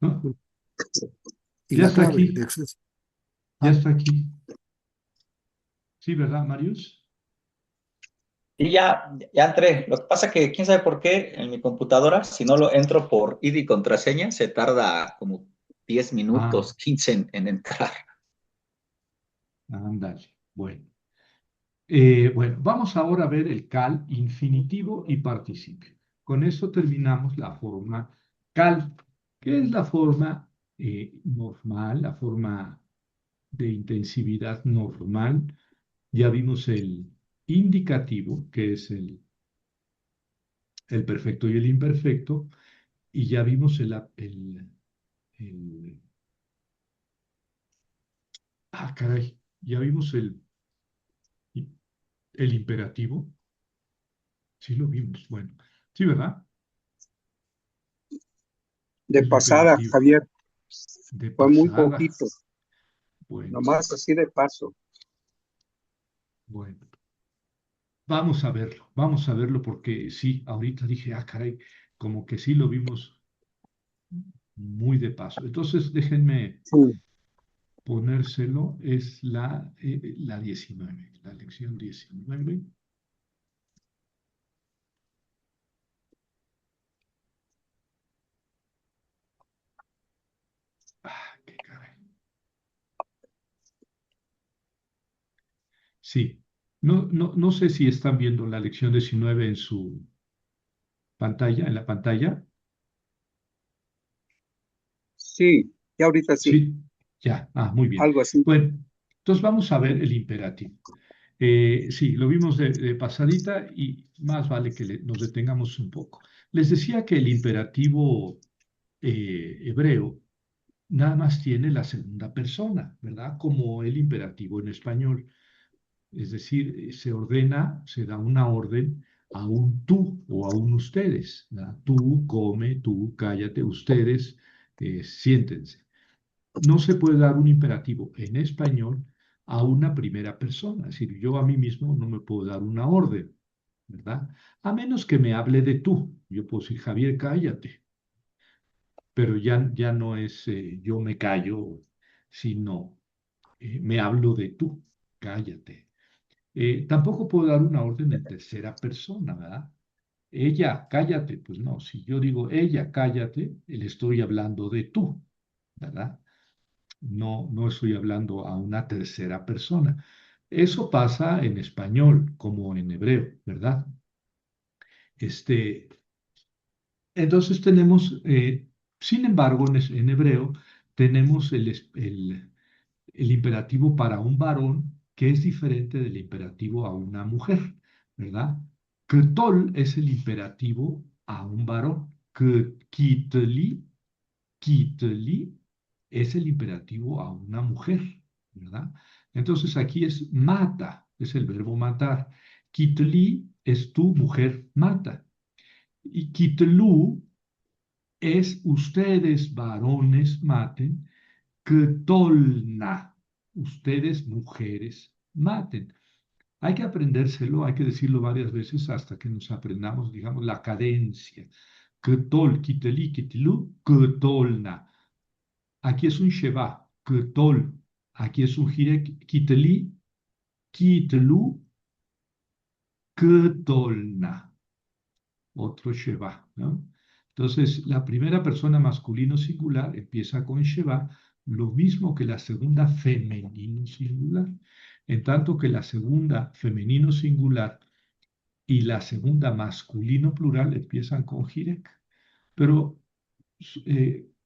¿no? Y Ya la está clave de aquí, acceso. ya Ah, está aquí. Sí, ¿verdad, Marius? Y ya entré. Lo que pasa que quién sabe por qué en mi computadora, si no lo entro por ID y contraseña, se tarda como 10 Ah, minutos, 15 en entrar. ándale. Bueno. Bueno, vamos ahora a ver el cal, infinitivo y participio. Con esto terminamos la forma cal, que es la forma normal, la forma de intensividad normal. Ya vimos el indicativo, que es el perfecto y el imperfecto, y ya vimos el- caray, ya vimos el imperativo. Sí lo vimos, bueno, sí, ¿verdad? de El pasada, imperativo Javier, de fue muy pasada. poquito, Bueno, nomás así de paso. bueno, vamos a verlo porque sí, ahorita dije, caray, como que sí lo vimos muy de paso. Entonces, déjenme Sí, ponérselo, es la 19, la lección 19. Qué caray. Sí, no sé si están viendo la lección 19 en su pantalla, en la pantalla. sí, y ahorita sí, Sí, ya, muy bien. algo así. Bueno, entonces vamos a ver el imperativo. Sí, lo vimos de pasadita y más vale que nos detengamos un poco. Les decía que el imperativo hebreo nada más tiene la segunda persona, ¿verdad? Como el imperativo en español. Es decir, se ordena, se da una orden a un tú o a un ustedes, ¿verdad? Tú come, tú cállate, ustedes siéntense. No se puede dar un imperativo en español a una primera persona. Es decir, yo a mí mismo no me puedo dar una orden, ¿verdad? A menos que me hable de tú. Yo puedo decir, Javier, cállate. Pero ya no es yo me callo, sino me hablo de tú, cállate. Tampoco puedo dar una orden en tercera persona, ¿verdad? Ella, cállate. Pues no, si yo digo ella, cállate, le estoy hablando de tú, ¿verdad? No estoy hablando a una tercera persona. Eso pasa en español como en hebreo, ¿verdad? Este, entonces tenemos, sin embargo, en hebreo tenemos el imperativo para un varón que es diferente del imperativo a una mujer, ¿verdad? Ketol es el imperativo a un varón. Kitli, kitli es el imperativo a una mujer, ¿verdad? Entonces aquí es mata, es el verbo matar. Kitli es tu mujer mata. Y kitlu es ustedes varones maten. Ketolna, ustedes mujeres maten. Hay que aprendérselo, hay que decirlo varias veces hasta que nos aprendamos, digamos, la cadencia. Ketol, kiteli, kitilu, ketolna. Aquí es un Sheba, Ketol. Aquí es un Jirek, Kiteli, Kitelu, Ketolna. Otro Sheba, ¿no? Entonces, la primera persona masculino singular empieza con Sheba, lo mismo que la segunda femenino singular. En tanto que la segunda femenino singular y la segunda masculino plural empiezan con Jirek. Pero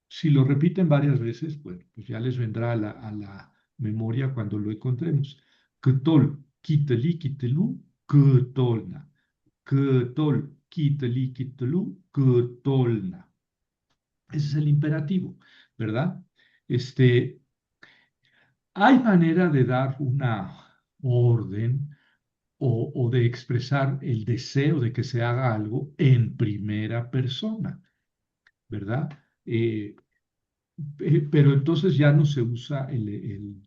si lo repiten varias veces, bueno, pues ya les vendrá a la memoria cuando lo encontremos. Ketol, kiteli, kitelu, ketolna. Ketol, kiteli, kitelu, ketolna. Ese es el imperativo, ¿verdad? Este, hay manera de dar una orden o de expresar el deseo de que se haga algo en primera persona, ¿verdad? Pero entonces ya no se usa el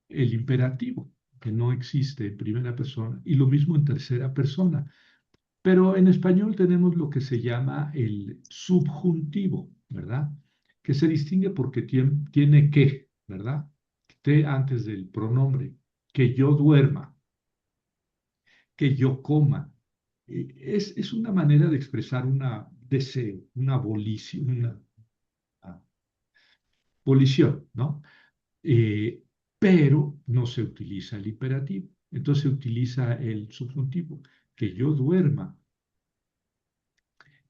imperativo, que no existe en primera persona, y lo mismo en tercera persona. Pero en español tenemos lo que se llama el subjuntivo, ¿verdad? que se distingue porque tiene que, ¿verdad? T antes del pronombre, que yo duerma, que yo coma. Es una manera de expresar un deseo, una ah, volición, ¿no? Eh, pero no se utiliza el imperativo. Entonces se utiliza el subjuntivo, que yo duerma.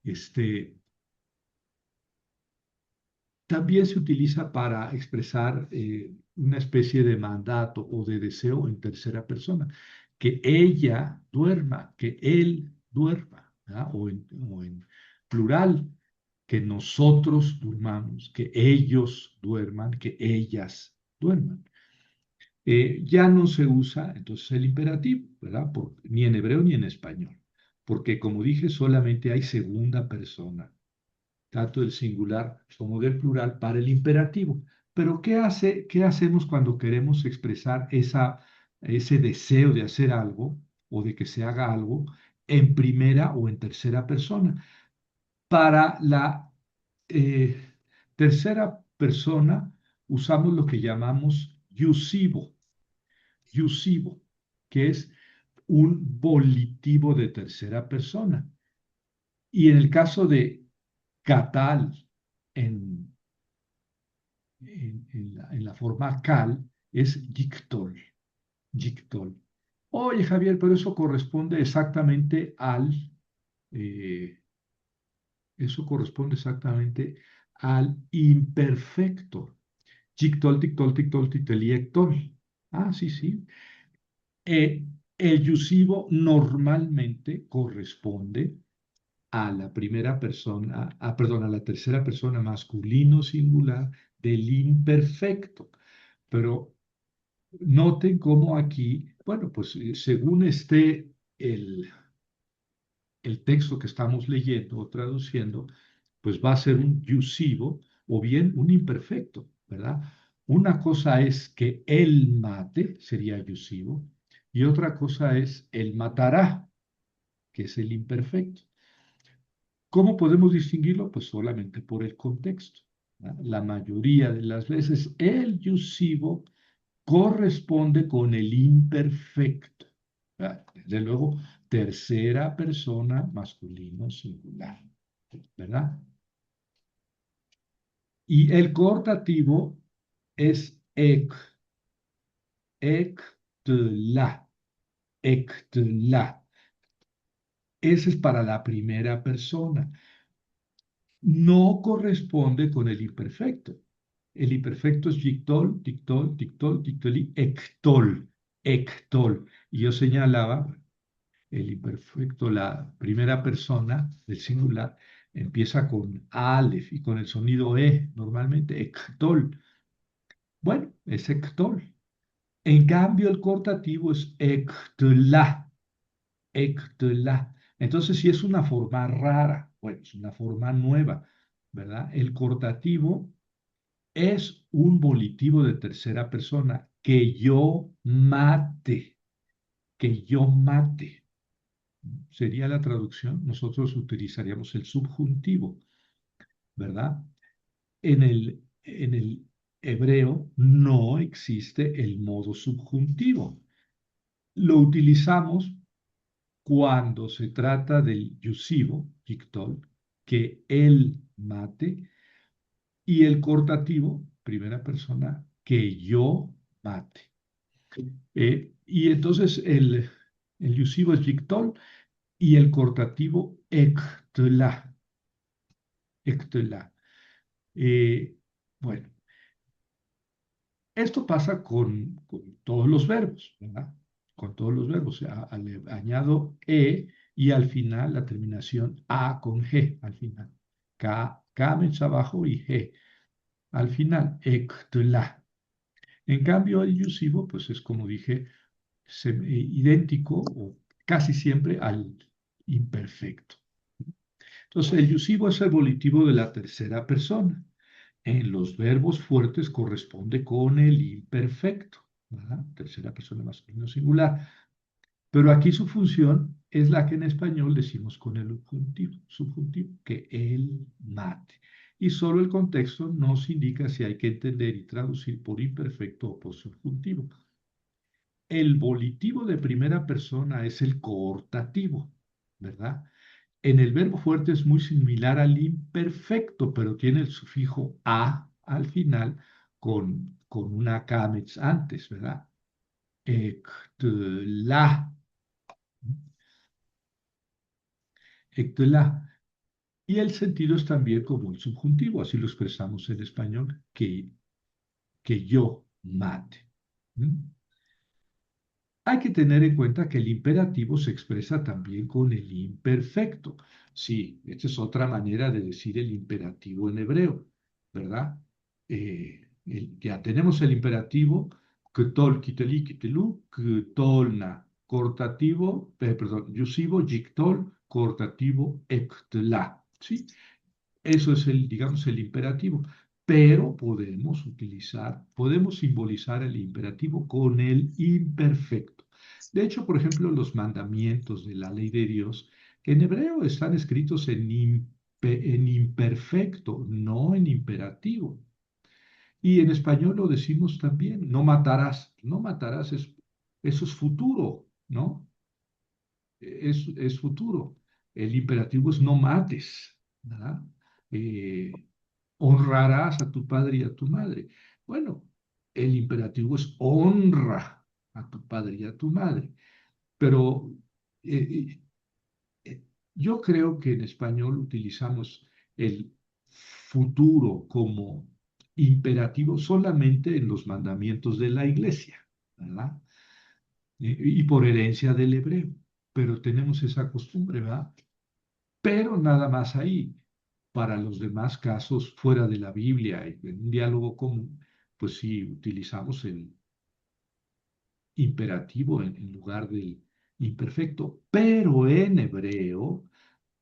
Este, También se utiliza para expresar una especie de mandato o de deseo en tercera persona, que ella duerma, que él duerma, ¿verdad? O en plural, que nosotros durmamos, que ellos duerman, que ellas duerman. Ya no se usa entonces el imperativo, ¿verdad? Ni en hebreo ni en español, porque como dije, solamente hay segunda persona tanto del singular como del plural para el imperativo. Pero qué hacemos cuando queremos expresar ese deseo de hacer algo o de que se haga algo en primera o en tercera persona? Para la eh, tercera persona usamos lo que llamamos yusivo, que es un volitivo de tercera persona. Y en el caso de catal, en en la forma cal es yictol. Oye, Javier, pero eh, eso corresponde exactamente al imperfecto. Yictol, tictol, tictol, titeliectol. Ah, sí, sí. Eh, el yusivo normalmente corresponde a la primera persona, perdón, a la tercera persona masculino singular del imperfecto. Pero noten cómo aquí, bueno, pues según esté el texto que estamos leyendo o traduciendo, pues va a ser un yusivo o bien un imperfecto, ¿verdad? Una cosa es que él mate, sería yusivo, y otra cosa es él matará, que es el imperfecto. ¿Cómo podemos distinguirlo? Pues solamente por el contexto, ¿verdad? La mayoría de las veces el yusivo corresponde con el imperfecto. Desde luego, tercera persona masculino singular, ¿verdad? Y el cortativo es ektla, ektla. Ese es para la primera persona. No corresponde con el imperfecto. El imperfecto es dictol, dictol, dictol, dictoli, ectol, ectol. Y yo señalaba el imperfecto, la primera persona del singular, empieza con aleph y con el sonido normalmente, ectol. Bueno, es ectol. En cambio, el cortativo es ectla, ectla. Entonces, si es una forma rara, bueno, es una forma nueva, ¿verdad? El cortativo es un volitivo de tercera persona, que yo mate. Sería la traducción, nosotros utilizaríamos el subjuntivo, ¿verdad? En el hebreo no existe el modo subjuntivo. Lo utilizamos cuando se trata del yusivo, yictol, que él mate, y el cortativo, primera persona, que yo mate. Y entonces el yusivo es yictol y el cortativo ektla. Ektla. Bueno, esto pasa con todos los verbos, ¿verdad? Con todos los verbos. Añado y al final la terminación a con g, al final. K menos abajo y g. Al final, ektla. En cambio, el yusivo, pues es como dije, idéntico o casi siempre al imperfecto. Entonces, el yusivo es el volitivo de la tercera persona. En los verbos fuertes corresponde con el imperfecto, ¿verdad? Tercera persona masculino singular. Pero aquí su función es la que en español decimos con el subjuntivo, que él mate. y solo el contexto nos indica si hay que entender y traducir por imperfecto o por subjuntivo. El volitivo de primera persona es el coortativo, ¿verdad? En el verbo fuerte es muy similar al imperfecto, pero tiene el sufijo a al final con una kamets antes, ¿verdad? Ektla, ektla. Y el sentido es también como el subjuntivo, así lo expresamos en español, que yo mate. ¿Mm? Hay que tener en cuenta que el imperativo se expresa también con el imperfecto. Sí, esta es otra manera de decir el imperativo en hebreo, ¿verdad? Ya tenemos el imperativo ktol, kiteli, kitelu, ktolna, cortativo, perdón, yusivo, jiktol, cortativo, ektla. ¿Sí? Eso es el, digamos, el imperativo. Pero podemos simbolizar el imperativo con el imperfecto. De hecho, por ejemplo, los mandamientos de la ley de Dios en hebreo están escritos en imperfecto, no en imperativo. Y en español lo decimos también, no matarás. No matarás, eso es futuro, ¿no? Es futuro. El imperativo es no mates, ¿verdad? Eh, honrarás a tu padre y a tu madre. Bueno, el imperativo es honra a tu padre y a tu madre. Pero eh, eh, yo creo que en español utilizamos el futuro como imperativo solamente en los mandamientos de la iglesia, ¿verdad? Y por herencia del hebreo. Pero tenemos esa costumbre, ¿verdad? Pero nada más ahí. Para los demás casos fuera de la Biblia, en un diálogo común, pues sí utilizamos el imperativo en lugar del imperfecto. Pero en hebreo,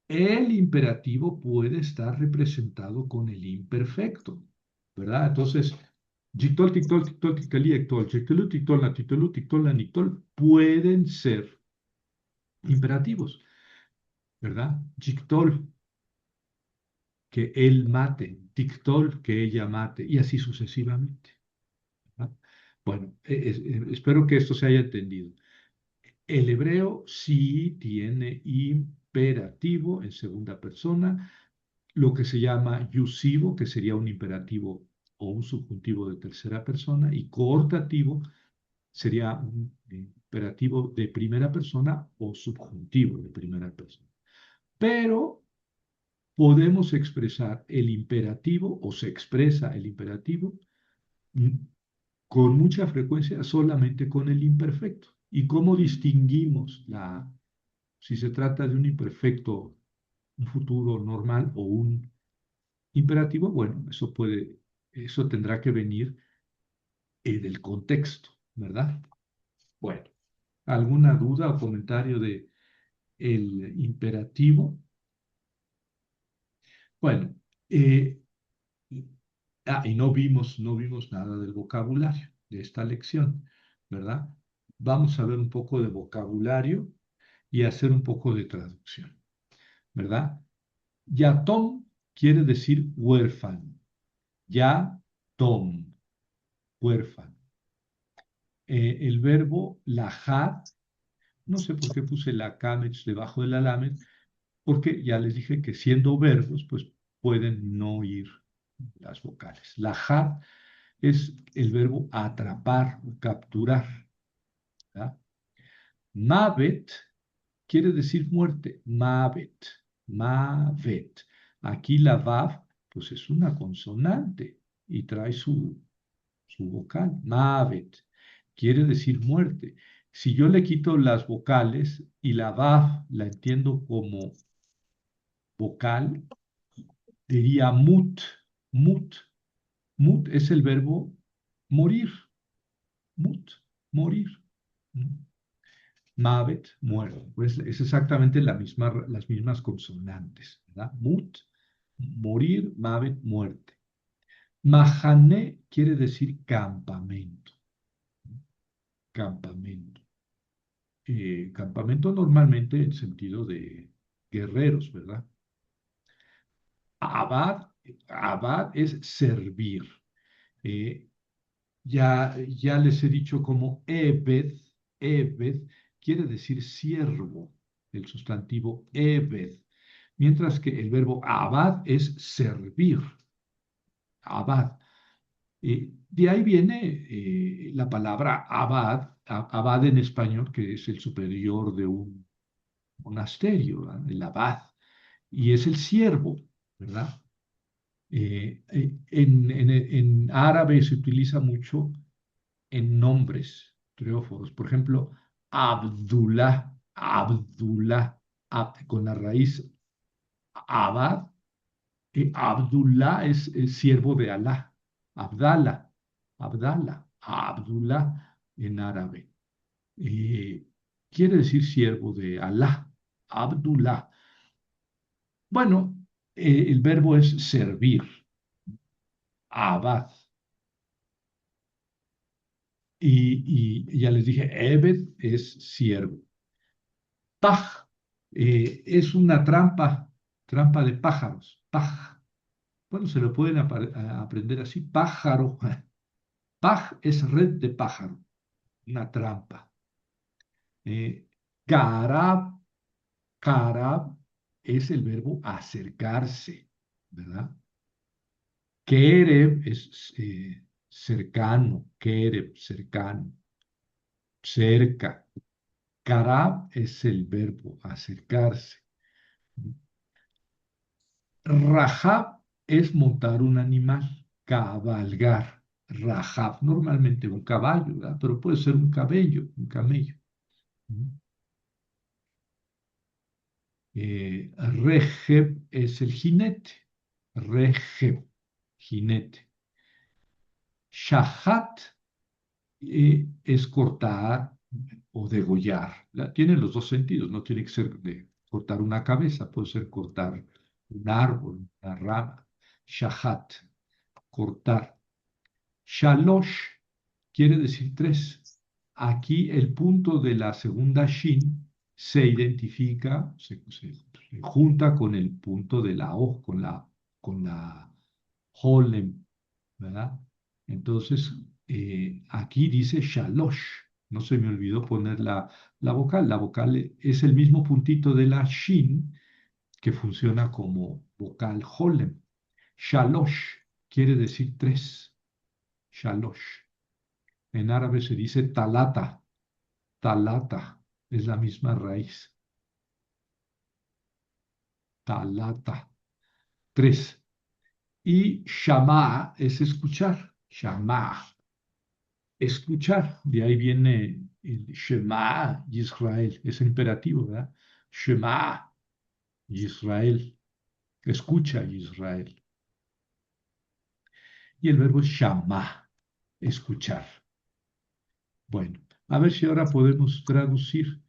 el imperativo puede estar representado con el imperfecto, ¿verdad? Entonces, Jictol, tictol, tictol, tictali, ectol, jictolu, tictol, natitolu, tictol, nanictol, pueden ser imperativos, ¿verdad? Jictol, que él mate, tictol, que ella mate, y así sucesivamente, ¿verdad? Bueno, espero que esto se haya entendido. El hebreo sí tiene imperativo en segunda persona, lo que se llama yusivo, que sería un imperativo o un subjuntivo de tercera persona, y coortativo sería un imperativo de primera persona o subjuntivo de primera persona. Pero podemos expresar el imperativo o se expresa el imperativo mm, con mucha frecuencia solamente con el imperfecto. ¿Y cómo distinguimos si se trata de un imperfecto, un futuro normal o un imperativo? Bueno, eso tendrá que venir del contexto, ¿verdad? Bueno, ¿alguna duda o comentario de el imperativo? Bueno, eh, y no vimos nada del vocabulario de esta lección, ¿verdad? Vamos a ver un poco de vocabulario y hacer un poco de traducción, ¿verdad? Yatom quiere decir huérfano. Yatom, huérfano. El verbo lahat, no sé por qué puse la kamech debajo de la lamed, porque ya les dije que siendo verbos, pues pueden no ir las vocales. Lahat es el verbo atrapar o capturar, ¿verdad? Mavet quiere decir muerte. Mavet, mavet. Aquí la vav, pues es una consonante y trae su vocal. Mavet quiere decir muerte. Si yo le quito las vocales y la vav la entiendo como vocal, diría mut, mut. Mut es el verbo morir, mut, morir. Mavet, muerte. Pues es exactamente las mismas consonantes, ¿verdad? Mut, morir, mavet, muerte. Mahané quiere decir campamento, campamento. Campamento normalmente en sentido de guerreros, ¿verdad? Abad abad es servir. Eh, ya les he dicho como ebed quiere decir siervo, el sustantivo ebed, mientras que el verbo abad es servir, abad. De ahí viene la palabra abad, abad en español, que es el superior de un monasterio, ¿verdad? El abad, y es el siervo, ¿verdad? En árabe se utiliza mucho en nombres treóforos. Por ejemplo, Abdullah, Abdullah, con la raíz Abad, Abdullah es siervo de Alá, Abdallah, Abdallah, Abdullah en árabe. Eh, Quiere decir siervo de Alá, Abdullah. Bueno, el verbo es servir, Abad. Y ya les dije, Ebed es siervo. Paj es una trampa, trampa de pájaros. Paj. Bueno, se lo pueden aprender así. Pájaro. Paj es red de pájaro, una trampa. Karab, karab es el verbo acercarse, ¿verdad? Kereb es cercano, kereb, cercano, cerca. Karab es el verbo acercarse. Rajab es montar un animal, cabalgar. Rajab, normalmente un caballo, ¿verdad? Pero puede ser un cabello, un camello. Rejeb es el jinete. Rejeb, jinete. Shahat es cortar o degollar. Tiene los dos sentidos, no tiene que ser de cortar una cabeza, puede ser cortar un árbol, una rama. Shahat, cortar. Shalosh quiere decir tres. Aquí el punto de la segunda shin se identifica, se junta con el punto de la o, con la holem, ¿verdad? Entonces, aquí dice shalosh. No se me olvidó poner la vocal. La vocal es el mismo puntito de la shin que funciona como vocal holem. Shalosh quiere decir tres. Shalosh. En árabe se dice talata. Talata es la misma raíz. Talata. Tres. Y shama es escuchar. Shama. Escuchar. De ahí viene el Shema Israel. Es el imperativo, ¿verdad? Shema Israel. Escucha Israel. Y el verbo es shama. Escuchar. Bueno, a ver si ahora podemos traducir.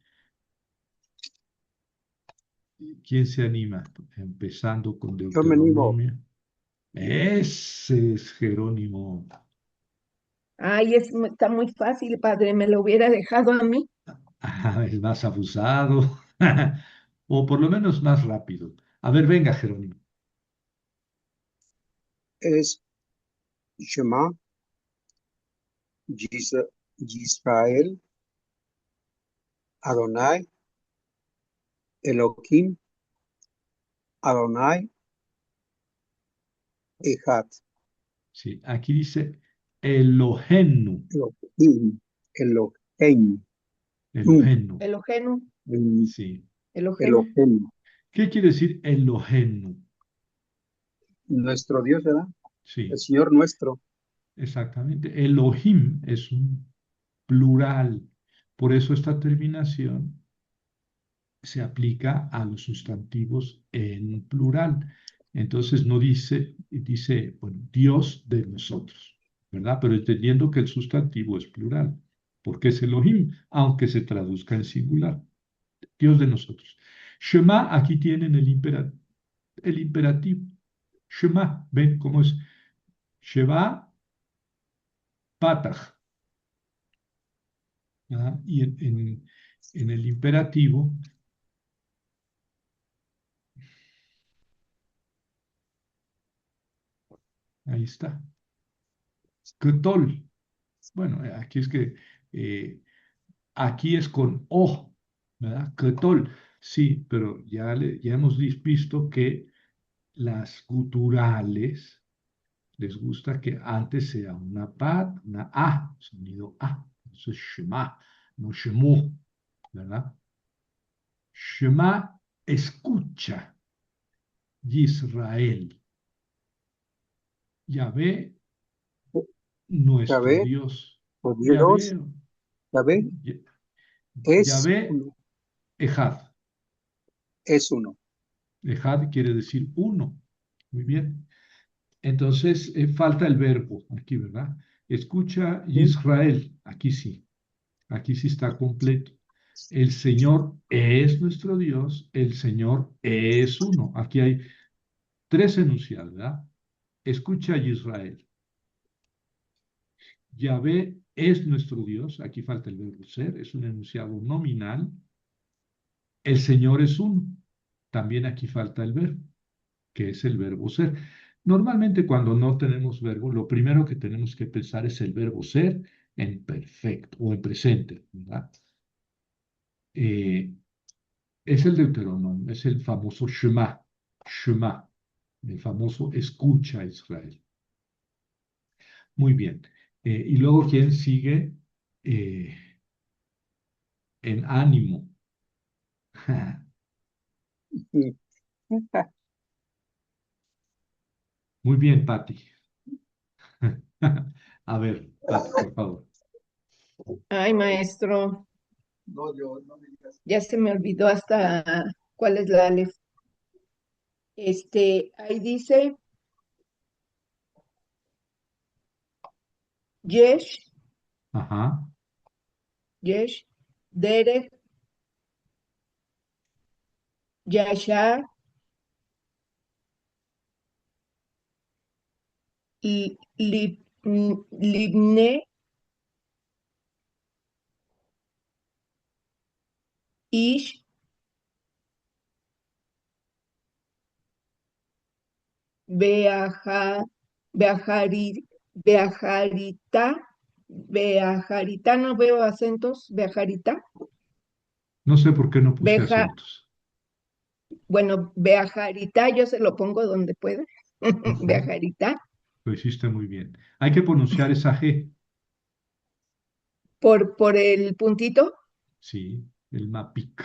¿Quién se anima? Empezando con Yo me animo. Deuteronomio. Ese es Jerónimo. Ay, está muy fácil, padre, me lo hubiera dejado a mí. El más abusado. O por lo menos más rápido. A ver, venga, Jerónimo. Es Shema, Yisrael, Adonai, Elohim, Adonai, Echad. Sí, aquí dice Elohenu. Elohim, Elohim, Elohenu. Elogenu, Sí. Elogenu. Elohim. ¿Qué quiere decir Elohenu? Nuestro Dios, ¿verdad? El Sí, Señor nuestro. exactamente. Elohim es un plural. Por eso esta terminación se aplica a los sustantivos en plural. Entonces no dice, bueno, Dios de nosotros, ¿verdad? Pero entendiendo que el sustantivo es plural, porque es Elohim, aunque se traduzca en singular. Dios de nosotros. Shema, aquí tienen el imperativo. Shema, ven cómo es. Shema, patach. ¿Ah? Y en el imperativo Ahí está. Ketol. Bueno, aquí es que aquí es con O, ¿verdad? Ketol. Sí, pero ya hemos visto que las guturales les gusta que antes sea una pat, una A, sonido A. Eso es Shema, no Shemu, ¿verdad? Shema, escucha, Israel. Yahvé, nuestro Yahvé, Dios. o Dios, Yahvé, Yahvé Ya- es Yahvé, uno, Ejad. es uno. Ejad quiere decir uno. Muy bien. Entonces, falta el verbo aquí, ¿verdad? Escucha ¿Sí? Israel. Aquí sí está completo. El Señor es nuestro Dios, el Señor es uno. Aquí hay tres enunciados, ¿verdad? Escucha Israel. Yahvé es nuestro Dios. Aquí falta el verbo ser, es un enunciado nominal. El Señor es uno. También aquí falta el verbo, que es el verbo ser. Normalmente cuando no tenemos verbo, lo primero que tenemos que pensar es el verbo ser en perfecto o en presente, ¿verdad? Es el Deuteronomio, es el famoso Shema, Shema, el famoso escucha Israel. Muy bien. Y luego, ¿quién sigue? Eh, en ánimo. Sí. Muy bien, Patti. A ver, Patti, por favor. Ay, maestro, No, yo no me digas. ya se me olvidó hasta cuál es la alef. Ahí dice Yesh, Ajá. Yesh, Derek, Yashar, Libne, Ish, Beaja, Beajarita, Beajarita, no veo acentos, Beajarita, No sé por qué no puse Beja, acentos. bueno, Beajarita, yo se lo pongo donde pueda, Ujú. Beajarita, Lo hiciste muy bien. Hay que pronunciar esa G. por el puntito, Sí, el MAPIC.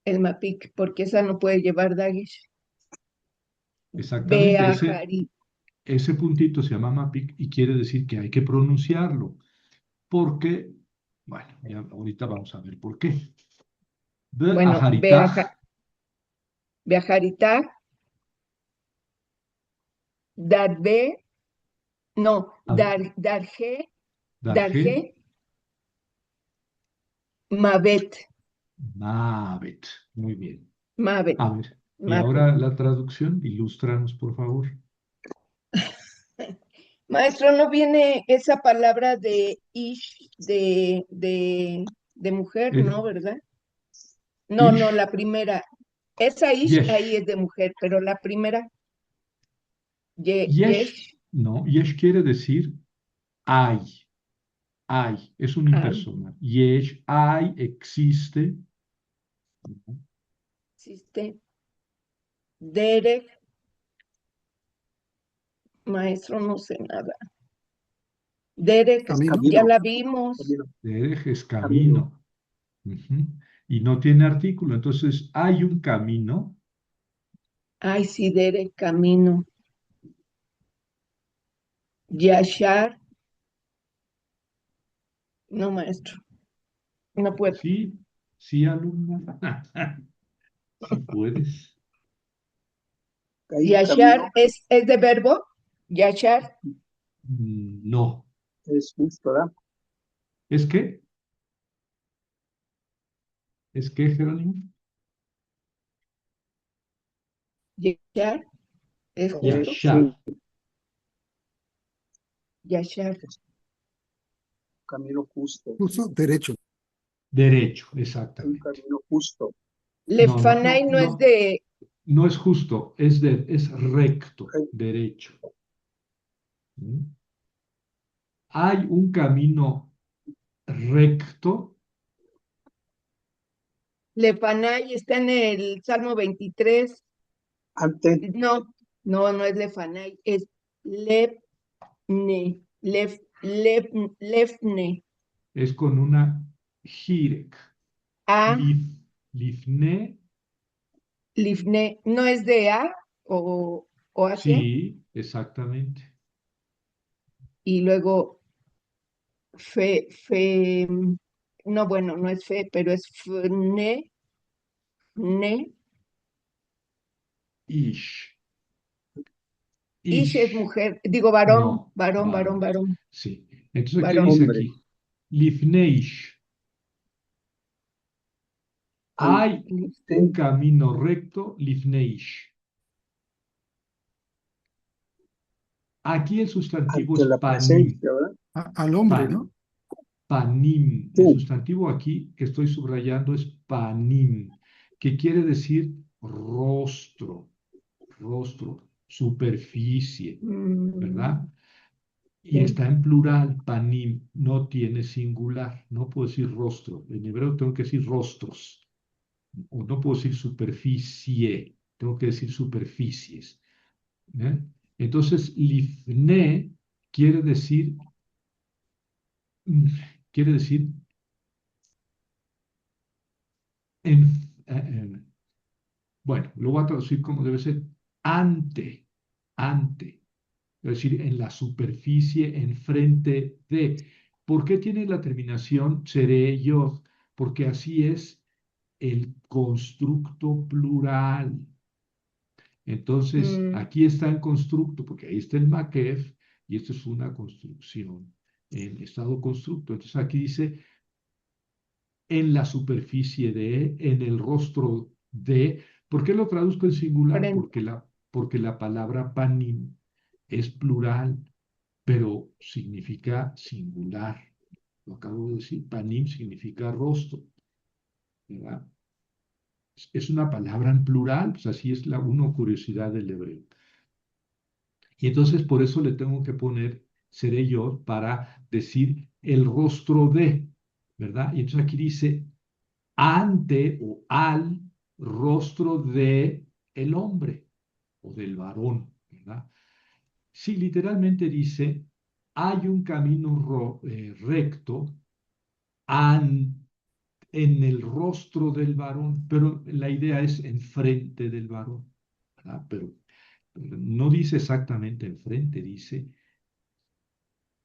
el Mapic, porque esa no puede llevar Dagish. Exactamente, Beajari, ese puntito se llama MAPIC y quiere decir que hay que pronunciarlo. Porque, bueno, ya ahorita vamos a ver por qué. bueno, Be'aharitach, Beajarita, Darbe, no, a ver, Darje, Darje, Darje, Mabet, Mabet. Muy bien. Mabet, A ver, y Mabet. ahora la traducción, ilústranos, por favor. Maestro, ¿no viene esa palabra de ish, de mujer? Eh, No, ¿verdad? No, no, Ish, la primera. Esa ish ahí Yesh. es de mujer, pero la primera, Yesh, yesh, no, Yesh quiere decir hay, es un ay, impersonal. Yesh, hay, existe. existe. Derek, maestro, no sé nada. Derek, Camino. ya Camino, la vimos. camino, Derech es camino. camino. Ujú. Y no tiene artículo. Entonces, hay un camino. Ay, sí, Derek, camino. Yashar, no, maestro, no puedo. Sí, sí, alumna. Sí puedes. Hay un Yashar camino, es de verbo. Yashar, No. es justo, ¿verdad? ¿Es qué? ¿Es qué, Jerónimo? Yashar, es justo. Yashar. Sí, Yashar. es camino justo, Curso derecho. Derecho, un exactamente. camino justo. No, no, Lefanay no, no es no. de. No es justo, es recto, Hay derecho. ¿Mm? Hay un camino recto. Lefanay está en el Salmo 23. Ante, No, no es Lefanay, es Lefne, Lefne. Es con una jirek. A, Lif, lifne, Lifne, ¿no es de A o Asia? sí, exactamente. Y luego fe, no, bueno, no es fe, pero es ne, Ish, Ish es ish, mujer, digo varón, no, varón, varón, varón. varón, Sí. Entonces, ¿qué varón. dice hombre, aquí? Lifneish. Hay un ante, camino recto, lifneish. Aquí el sustantivo ante es la panim. presencia, ¿verdad? Al hombre, Pa- ¿no? panim. El Sí, sustantivo aquí que estoy subrayando es panim, que quiere decir rostro, rostro, superficie, Mm, ¿verdad? Y sí. está en plural, panim, no tiene singular, no puedo decir rostro. En hebreo tengo que decir rostros, o no puedo decir superficie, tengo que decir superficies. ¿Eh? Entonces, lifne quiere decir, mm, quiere decir, en, bueno, lo voy a traducir como debe ser, ante, es decir, en la superficie, enfrente de. ¿Por qué tiene la terminación seré yo? Porque así es el constructo plural. Entonces, Mm, aquí está el constructo, porque ahí está el maquef, y esto es una construcción en estado constructo. Entonces, aquí dice en la superficie de, en el rostro de. ¿Por qué lo traduzco en singular? frente. Porque la palabra panim es plural, pero significa singular. Lo acabo de decir, panim significa rostro, ¿verdad? Es una palabra en plural, pues así es una curiosidad del hebreo. Y entonces por eso le tengo que poner seré yo para decir el rostro de, ¿verdad? Y entonces aquí dice ante o al rostro de el hombre o del varón, ¿verdad? Sí, literalmente dice hay un camino recto en el rostro del varón, pero la idea es enfrente del varón, ¿verdad? Pero no dice exactamente enfrente, dice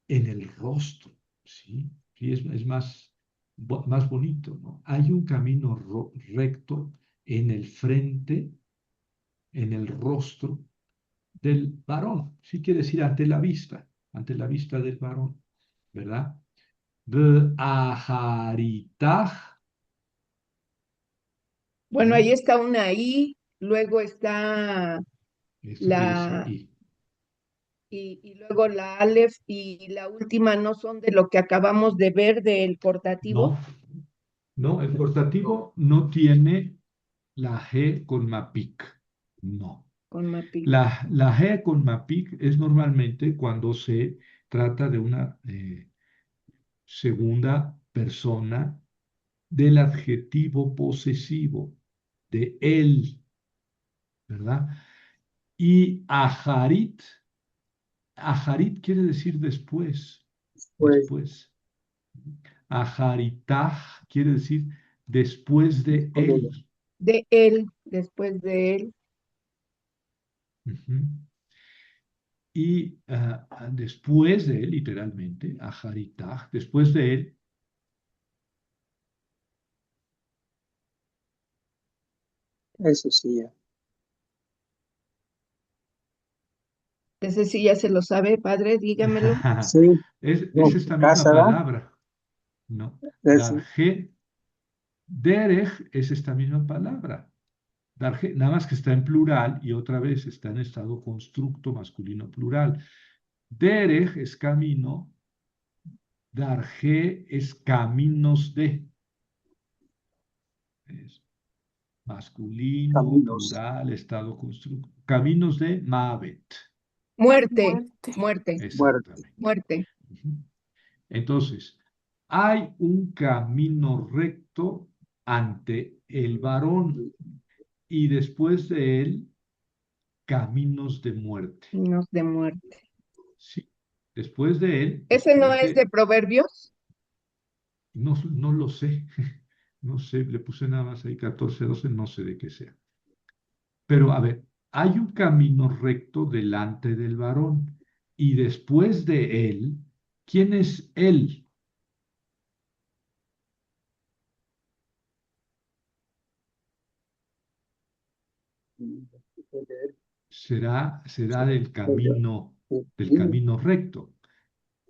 en el rostro, ¿sí? Sí, es más bonito, ¿no? Hay un camino recto en el frente, en el rostro del varón, sí quiere decir ante la vista del varón, ¿verdad? Be'aharitach, Bueno, ahí ¿sí? está una I, luego está Esto que dice la, I. y luego la Aleph y la última no son de lo que acabamos de ver del portativo No, no, el no, portativo no tiene la G con MAPIC, no. con Mapic. La G con MAPIC es normalmente cuando se trata de una segunda persona del adjetivo posesivo, de él, ¿verdad? Y aharit quiere decir después, pues, después. Aharitah quiere decir después de después de él. De él, después de él. Ujú. Y después de él, literalmente, aharitah, después de él, eso sí, ya. Ese sí ya se lo sabe, padre, dígamelo. Sí, es no, esta misma casa, ¿verdad? palabra, ¿no? Sí, Darje, derech es esta misma palabra. Darje, nada más que está en plural y otra vez está en estado constructo masculino plural. Derech es camino, darje es caminos de. Es masculino, caminos. plural, estado constructo. Caminos de Mavet, Muerte, Muerte. muerte, muerte. Exactamente. muerte. Ujú. Entonces, hay un camino recto ante el varón y después de él, caminos de muerte. Signos de muerte. Sí. Después de él, ¿Ese no después es de de, Proverbios? no, no lo sé, no sé, le puse nada más ahí 14, 12, no sé de qué sea. Pero a ver, hay un camino recto delante del varón y después de él, ¿quién es él? Será del camino recto.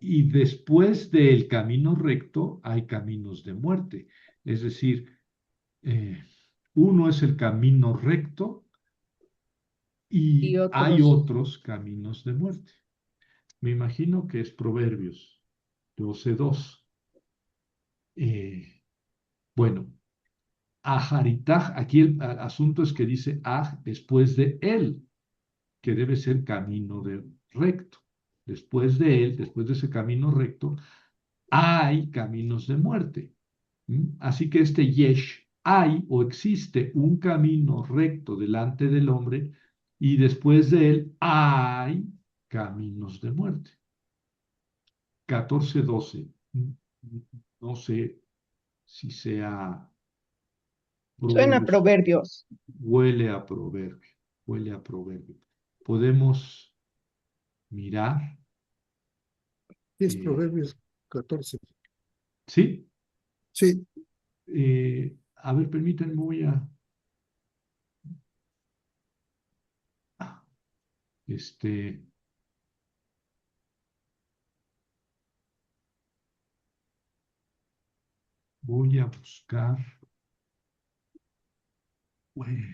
Y después del camino recto hay caminos de muerte. Es decir, eh, uno es el camino recto Y y hay otros. otros caminos de muerte. Me imagino que es Proverbios 12:2. Bueno, Aharitaj, aquí el asunto es que dice después de él, que debe ser camino de recto. Después de él, después de ese camino recto, hay caminos de muerte. Así que este yesh, hay o existe un camino recto delante del hombre y después de él hay caminos de muerte. 14:12. No sé si sea Suena a Proverbios, Proverbios. huele a proverbio, huele a proverbio. Podemos mirar, Es eh, Proverbios 14. ¿sí? Sí, A ver, permítanme, este, voy a buscar, bueno,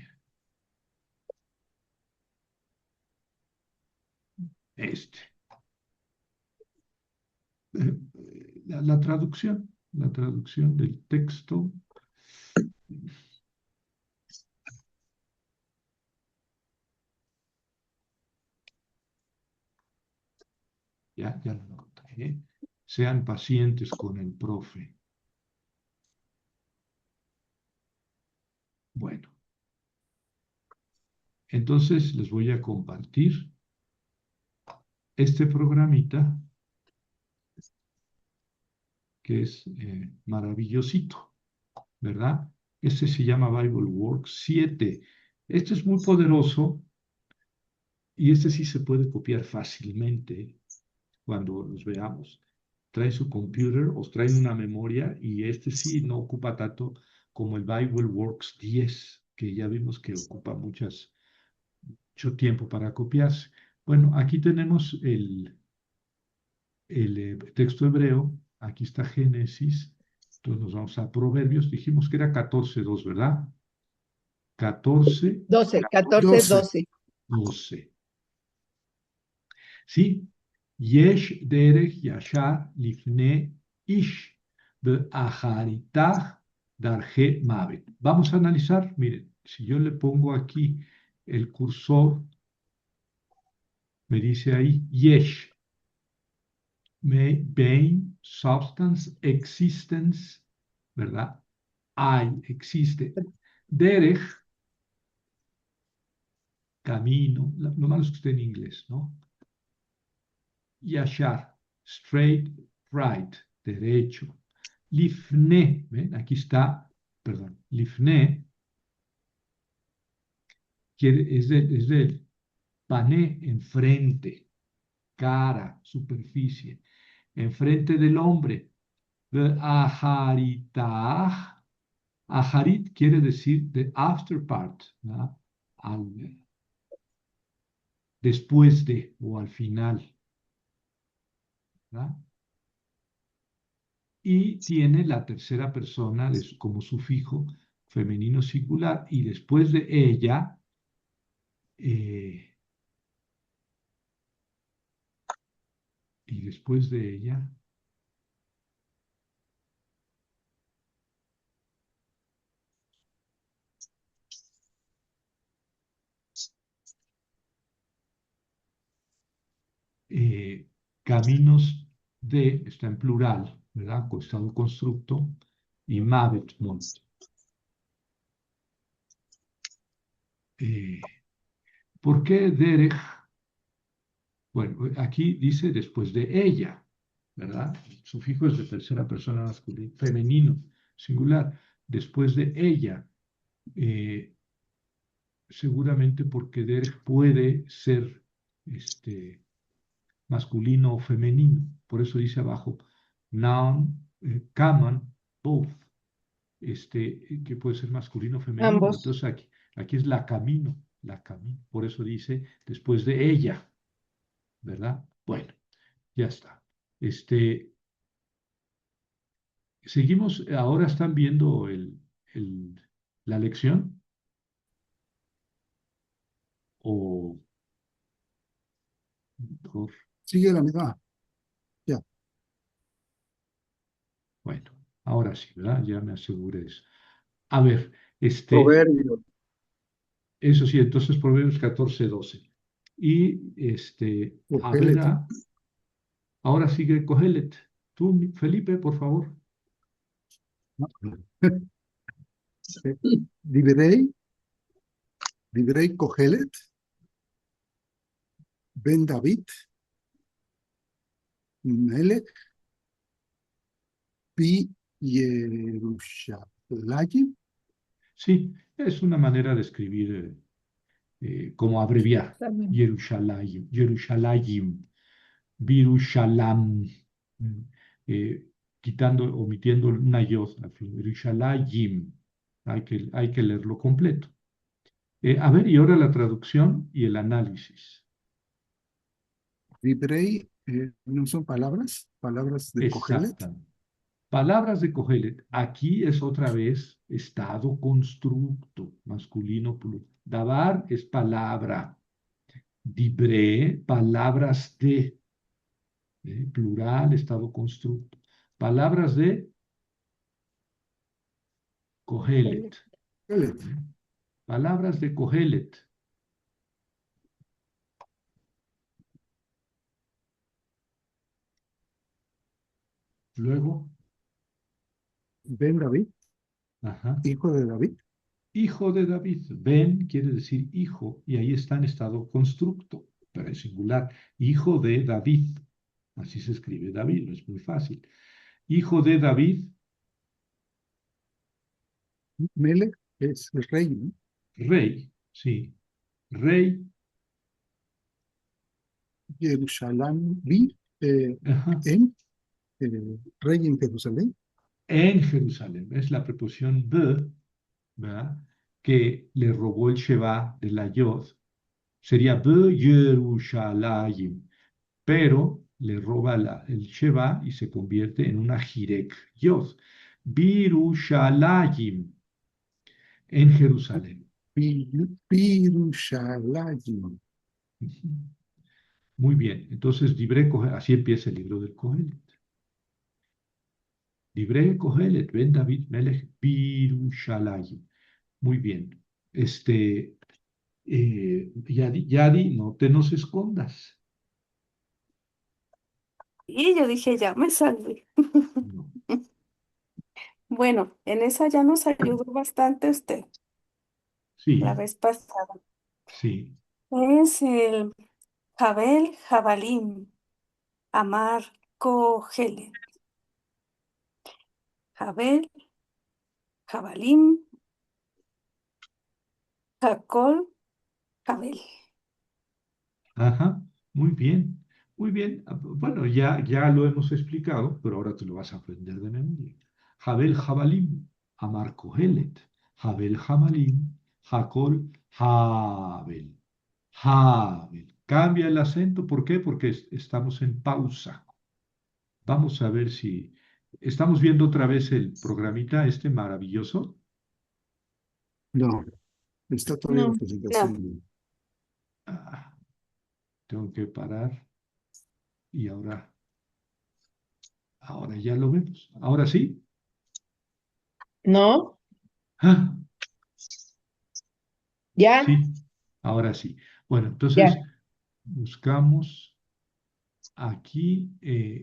este, la traducción del texto. Ya lo encontré. Sean pacientes con el profe. Bueno, entonces les voy a compartir este programita que es maravillosito, ¿verdad? Este se llama BibleWorks 7. Este es muy poderoso y este sí se puede copiar fácilmente cuando los veamos. Trae su computer, os traen una memoria y este sí no ocupa tanto como el BibleWorks 10, que ya vimos que ocupa mucho tiempo para copiarse. Bueno, aquí tenemos el texto hebreo, aquí está Génesis, entonces nos vamos a Proverbios, dijimos que era 14:2, ¿verdad? 14, 12, 14, 12. 12. 12. ¿Sí? Yesh derech yashar lifne ish be'aharitach darje mavet. Vamos a analizar, miren, si yo le pongo aquí el cursor, me dice ahí yesh, bein, substance, existence, ¿verdad? Hay, existe. Derech, camino, lo malo es que esté en inglés, ¿no? Yashar, straight, right, derecho. Lifne, ¿ven? Aquí está, perdón, lifne es del pané, enfrente, cara, superficie, enfrente del hombre. Aharitah, aharit quiere decir the after part, ¿verdad? Después de o al final, ¿verdad? Y tiene la tercera persona como sufijo femenino singular y después de ella, eh, y después de ella, caminos de, está en plural, ¿verdad? Con estado constructo, y Mavet Mont. ¿Por qué Derech? Bueno, aquí dice después de ella, ¿verdad? El sufijo es de tercera persona masculina, femenino, singular. Después de ella, seguramente porque Derech puede ser masculino o femenino. Por eso dice abajo, noun, common, both, que puede ser masculino o femenino. Ambos. Entonces aquí es la camino, la camino. Por eso dice después de ella, ¿verdad? Bueno, ya está. Seguimos, ahora están viendo la lección o mejor, Sigue la misma. Ya. bueno, ahora sí, ¿verdad? Ya me aseguré de eso. A ver, Proverbio. eso sí, entonces Proverbios 14:12. Y a ver, Cogelet. ahora sigue Cogelet. Tú, Felipe, por favor. ¿No? Divrei, Divrei Cogelet, Ben David, Melech, Pi Yerushalayim. Sí, es una manera de escribir como abreviar. También. Yerushalayim, Yerushalayim, Virushalam, eh, omitiendo una yod al fin. Yerushalayim. Hay que leerlo completo. A ver, y ahora la traducción y el análisis. Divrei, ¿no son palabras? Palabras de Cogelet. Exactamente. Palabras de Cogelet. Aquí es otra vez estado constructo, masculino plural. Dabar es palabra. Dibre, palabras de, plural, estado constructo. Palabras de Cogelet. Cogelet. Palabras de Cogelet. Luego, Ben David, ajá. hijo de David. Hijo de David. Ben quiere decir hijo, y ahí está en estado constructo, pero es singular. Hijo de David. Así se escribe David, no es muy fácil. Hijo de David, Melech es el rey, ¿no? rey, sí. Rey, Jerusalén, ajá, en rey en Jerusalén. en Jerusalén. Es la preposición de, ¿verdad? Que le robó el Sheba de la Yod. Sería be Yerushalayim, pero le roba el Sheba y se convierte en una Jirek Yod. Birushalayim, en Jerusalén. Pirushalayim. Ujú. Muy bien, entonces Dibre Kohelet, así empieza el libro del Kohelet. Dibre Kohelet, Ben David Melech Birushalayim. Muy bien. Yadi, no te nos escondas. Y yo dije, ya me salvé. No. Bueno, en esa ya nos ayudó bastante usted la Sí, vez pasada. sí. Es el Jabel Jabalim, Amar Cogelet. Jabel, Jabalim, Jacol, Jabel. Ajá, muy bien. Muy bien. Bueno, ya lo hemos explicado, pero ahora te lo vas a aprender de memoria. Jabel Jabalim, Amar Kohelet. Jabel Jabalim, Jacol Jabel. Jabel. Cambia el acento, ¿por qué? Porque estamos en pausa. Vamos a ver si estamos viendo otra vez el programita este maravilloso. No, está todavía la No. No, presentación. Ah, tengo que parar y ahora ya lo vemos. Ahora sí. ¿No? Ah, ¿Ya? sí, ahora sí. Bueno, entonces Ya. buscamos aquí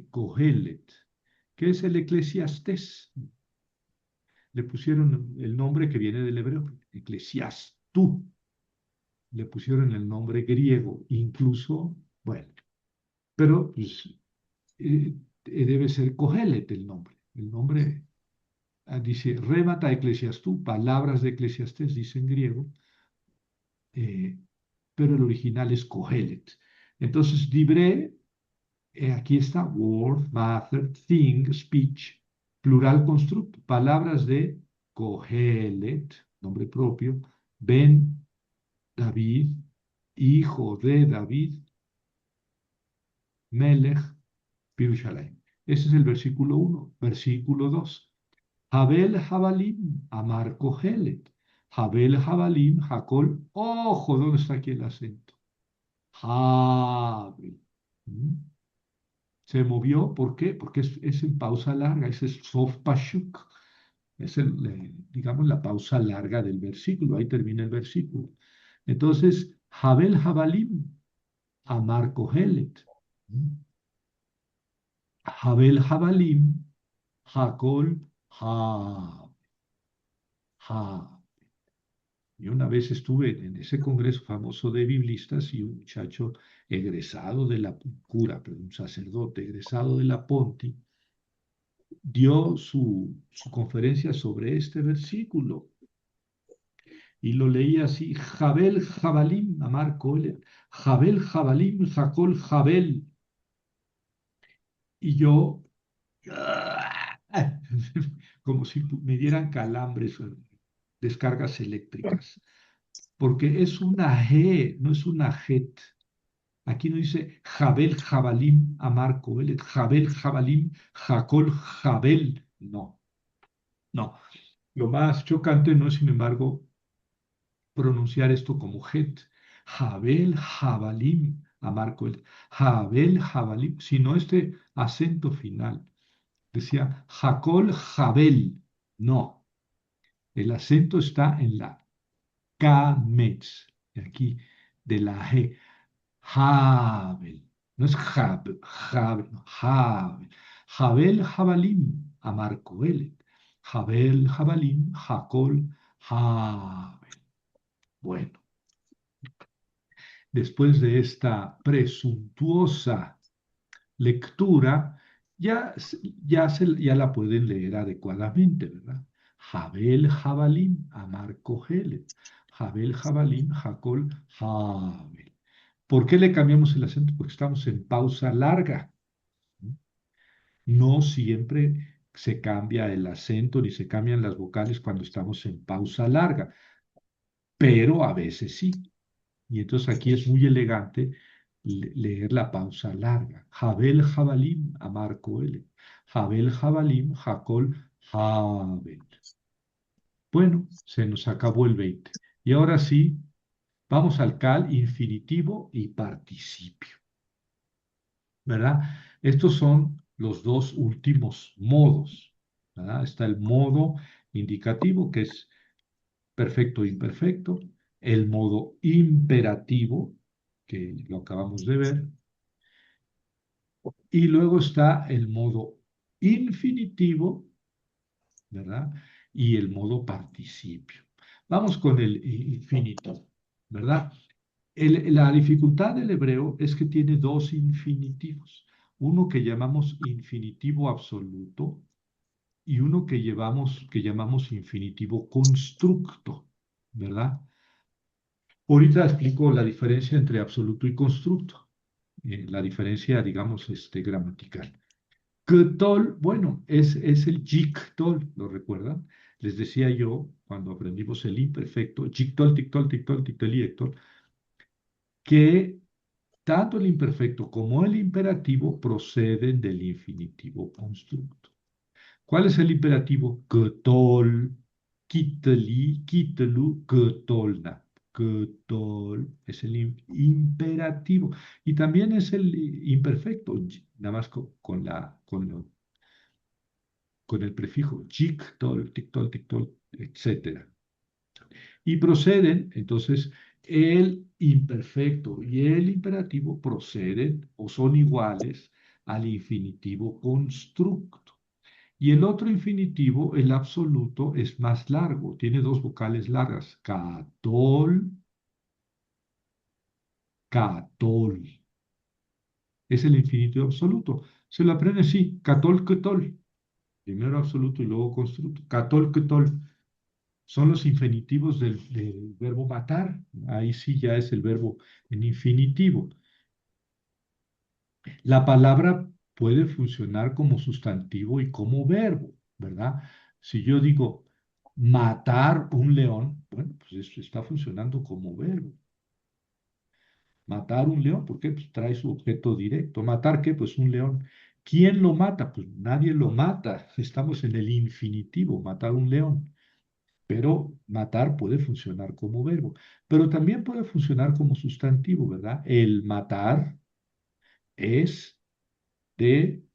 Kohelet, que es el Eclesiastés. Le pusieron el nombre que viene del hebreo, Eclesiastú. Le pusieron el nombre griego, incluso, bueno, pero pues, debe ser Kohelet el nombre. El nombre dice Rebata Eclesiastú, palabras de Eclesiastés, dice en griego, pero el original es Kohelet. Entonces, Dibre, aquí está, word, matter, thing, speech, plural constructo, palabras de Kohelet, nombre propio, Ben David, hijo de David, Melech, Pirushalayim. Ese es el versículo 1. Versículo 2. Habel Jabalim, Amar Kohelet. Habel Jabalim, Jacol. Ojo, ¿dónde está aquí el acento? Habel. Se movió, ¿por qué? Porque es en pausa larga, ese es Sof Pashuk. Es digamos, la pausa larga del versículo, ahí termina el versículo. Entonces, Habel Jabalim, Amar Kohelet. Habel Jabalim, Jacol, Ha. Y una vez estuve en ese congreso famoso de biblistas y un muchacho egresado de la cura, pero un sacerdote egresado de la Ponti, dio su conferencia sobre este versículo y lo leía así, Jabel Jabalim, Amar Kohelet, Jabel Jabalim, Jacol Jabel. Y yo, como si me dieran calambres, descargas eléctricas, porque es una G, no es una Jet. Aquí no dice Jabel Jabalim Amar Kohelet, Jabel Jabalim Jacol Jabel. No, no. Lo más chocante no es, sin embargo, pronunciar esto como Het. Jabel Jabalim Amar Kohelet, Jabel Jabalim, sino este acento final. Decía Jacol Jabel. No, el acento está en la K-Metz, aquí, de la G. Jabel. No es Jabel, no, Jabel. Jabel Jabalim, Amar Kohelet. Jabel Jabalim, Jacol Jabel. Bueno, después de esta presuntuosa lectura, ya la pueden leer adecuadamente, ¿verdad? Jabel Jabalim, Amar Kohelet. Jabel Jabalim, Jacol Jabel. ¿Por qué le cambiamos el acento? Porque estamos en pausa larga. No siempre se cambia el acento ni se cambian las vocales cuando estamos en pausa larga, pero a veces sí. Y entonces aquí es muy elegante leer la pausa larga. Jabel Jabalim, Amar Kohelet. Jabel Jabalim, Jacol Jabel. Bueno, se nos acabó el 20. Y ahora sí, vamos al cal infinitivo y participio. ¿Verdad? Estos son los dos últimos modos, ¿verdad? Está el modo indicativo, que es perfecto e imperfecto, el modo imperativo, que lo acabamos de ver, y luego está el modo infinitivo, ¿verdad? Y el modo participio. Vamos con el infinitivo, ¿verdad? La dificultad del hebreo es que tiene dos infinitivos, uno que llamamos infinitivo absoluto y uno que llamamos infinitivo constructo, ¿verdad? Ahorita explico la diferencia entre absoluto y constructo, la diferencia, digamos, gramatical. Gtol, bueno, es el Jiktol, ¿lo recuerdan? Les decía yo, cuando aprendimos el imperfecto, Jiktol, Tiktol, Tiktol, Tiktol y Ektol, que tanto el imperfecto como el imperativo proceden del infinitivo constructo. ¿Cuál es el imperativo? Gtol, kitli, kitlu, gtolna. Gtol es el imperativo. Y también es el imperfecto, nada más con el prefijo jiktol, tiktol, tiktol, etc. Y proceden, entonces, El imperfecto y el imperativo proceden o son iguales al infinitivo constructo. Y el otro infinitivo, el absoluto, es más largo, tiene dos vocales largas, catol, catol. Es el infinitivo absoluto. Se lo aprende así, catol, catol. Primero absoluto y luego constructo. Catol, catol. Son los infinitivos del verbo matar. Ahí sí ya es el verbo en infinitivo. La palabra puede funcionar como sustantivo y como verbo, ¿verdad? Si yo digo matar un león, bueno, pues eso está funcionando como verbo. Matar un león, ¿por qué? Pues trae su objeto directo. ¿Matar qué? Pues un león. ¿Quién lo mata? Pues nadie lo mata. Estamos en el infinitivo, matar un león. Pero matar puede funcionar como verbo, pero también puede funcionar como sustantivo, ¿verdad? El matar es de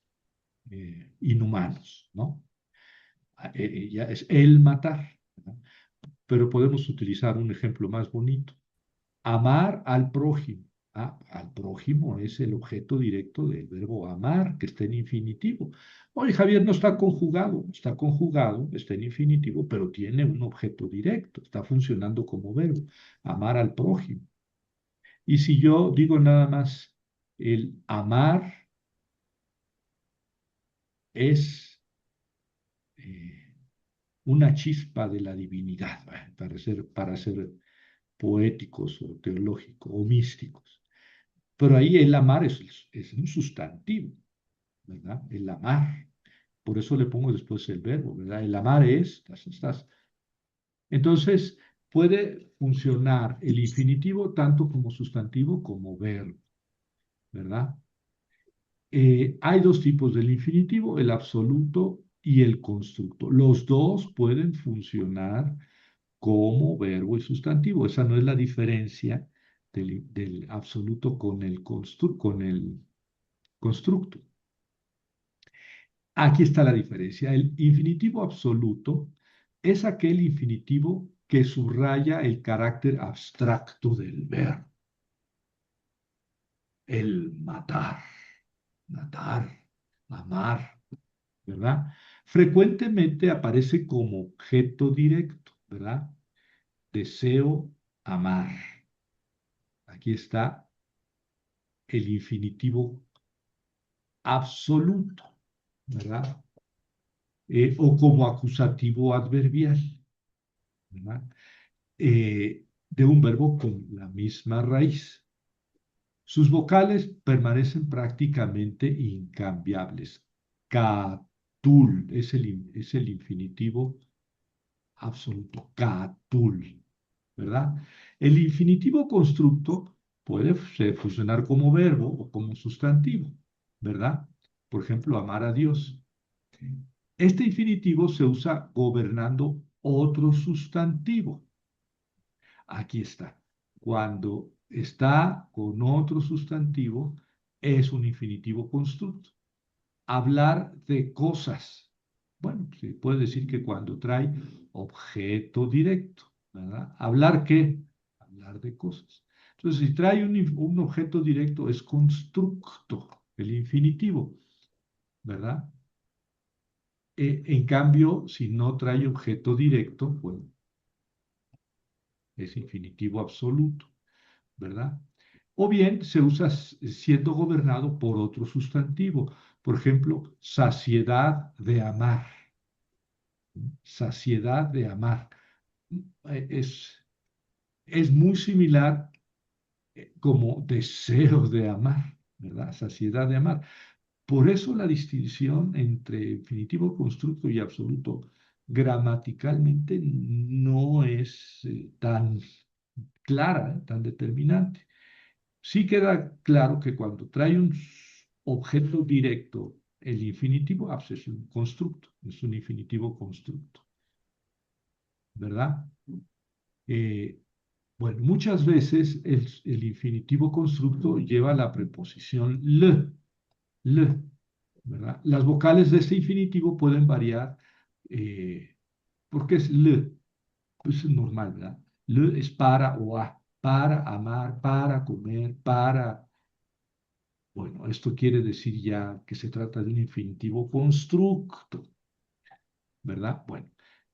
inhumanos, ¿no? Ya es el matar, ¿verdad? Pero podemos utilizar un ejemplo más bonito. Amar al prójimo. Ah, al prójimo es el objeto directo del verbo amar, que está en infinitivo. Oye, Javier, no está conjugado, está en infinitivo, pero tiene un objeto directo, está funcionando como verbo. Amar al prójimo. Y si yo digo nada más, el amar es eh, una chispa de la divinidad, para ser poéticos o teológicos o místicos. Pero ahí el amar es un sustantivo, ¿verdad? El amar. Por eso le pongo después el verbo, ¿verdad? El amar es, Entonces, puede funcionar el infinitivo tanto como sustantivo como verbo, ¿verdad? Hay dos tipos del infinitivo, el absoluto y el constructo. Los dos pueden funcionar como verbo y sustantivo. Esa no es la diferencia del absoluto con el constructo. Aquí está la diferencia. El infinitivo absoluto es aquel infinitivo que subraya el carácter abstracto del verbo. El matar, matar, amar, ¿verdad? Frecuentemente aparece como objeto directo, ¿verdad? Deseo amar. Aquí está el infinitivo absoluto, ¿verdad? O como acusativo adverbial, ¿verdad? De un verbo con la misma raíz. Sus vocales permanecen prácticamente incambiables. Catul es el infinitivo absoluto. Catul, ¿verdad? El infinitivo constructo puede funcionar como verbo o como sustantivo, ¿verdad? Por ejemplo, amar a Dios. Este infinitivo se usa gobernando otro sustantivo. Aquí está. Cuando está con otro sustantivo, es un infinitivo constructo. Hablar de cosas. Bueno, se puede decir que cuando trae objeto directo, ¿verdad? ¿Hablar qué? Hablar de cosas. Entonces, si trae un objeto directo, es constructo, el infinitivo, ¿verdad? En cambio, si no trae objeto directo, bueno, es infinitivo absoluto, ¿verdad? O bien se usa siendo gobernado por otro sustantivo. Por ejemplo, saciedad de amar. Saciedad de amar. Es muy similar como deseo de amar, ¿verdad? Saciedad de amar. Por eso la distinción entre infinitivo constructo y absoluto gramaticalmente no es tan clara, tan determinante. Sí queda claro que cuando trae un objeto directo, el infinitivo es un constructo, es un infinitivo constructo, ¿verdad? Eh, bueno, muchas veces el infinitivo constructo lleva la preposición le, ¿verdad? Las vocales de este infinitivo pueden variar. ¿Por qué es le? Pues es normal, ¿verdad? Le es para o a, para amar, para comer, para... Bueno, esto quiere decir ya que se trata de un infinitivo constructo, ¿verdad? Bueno,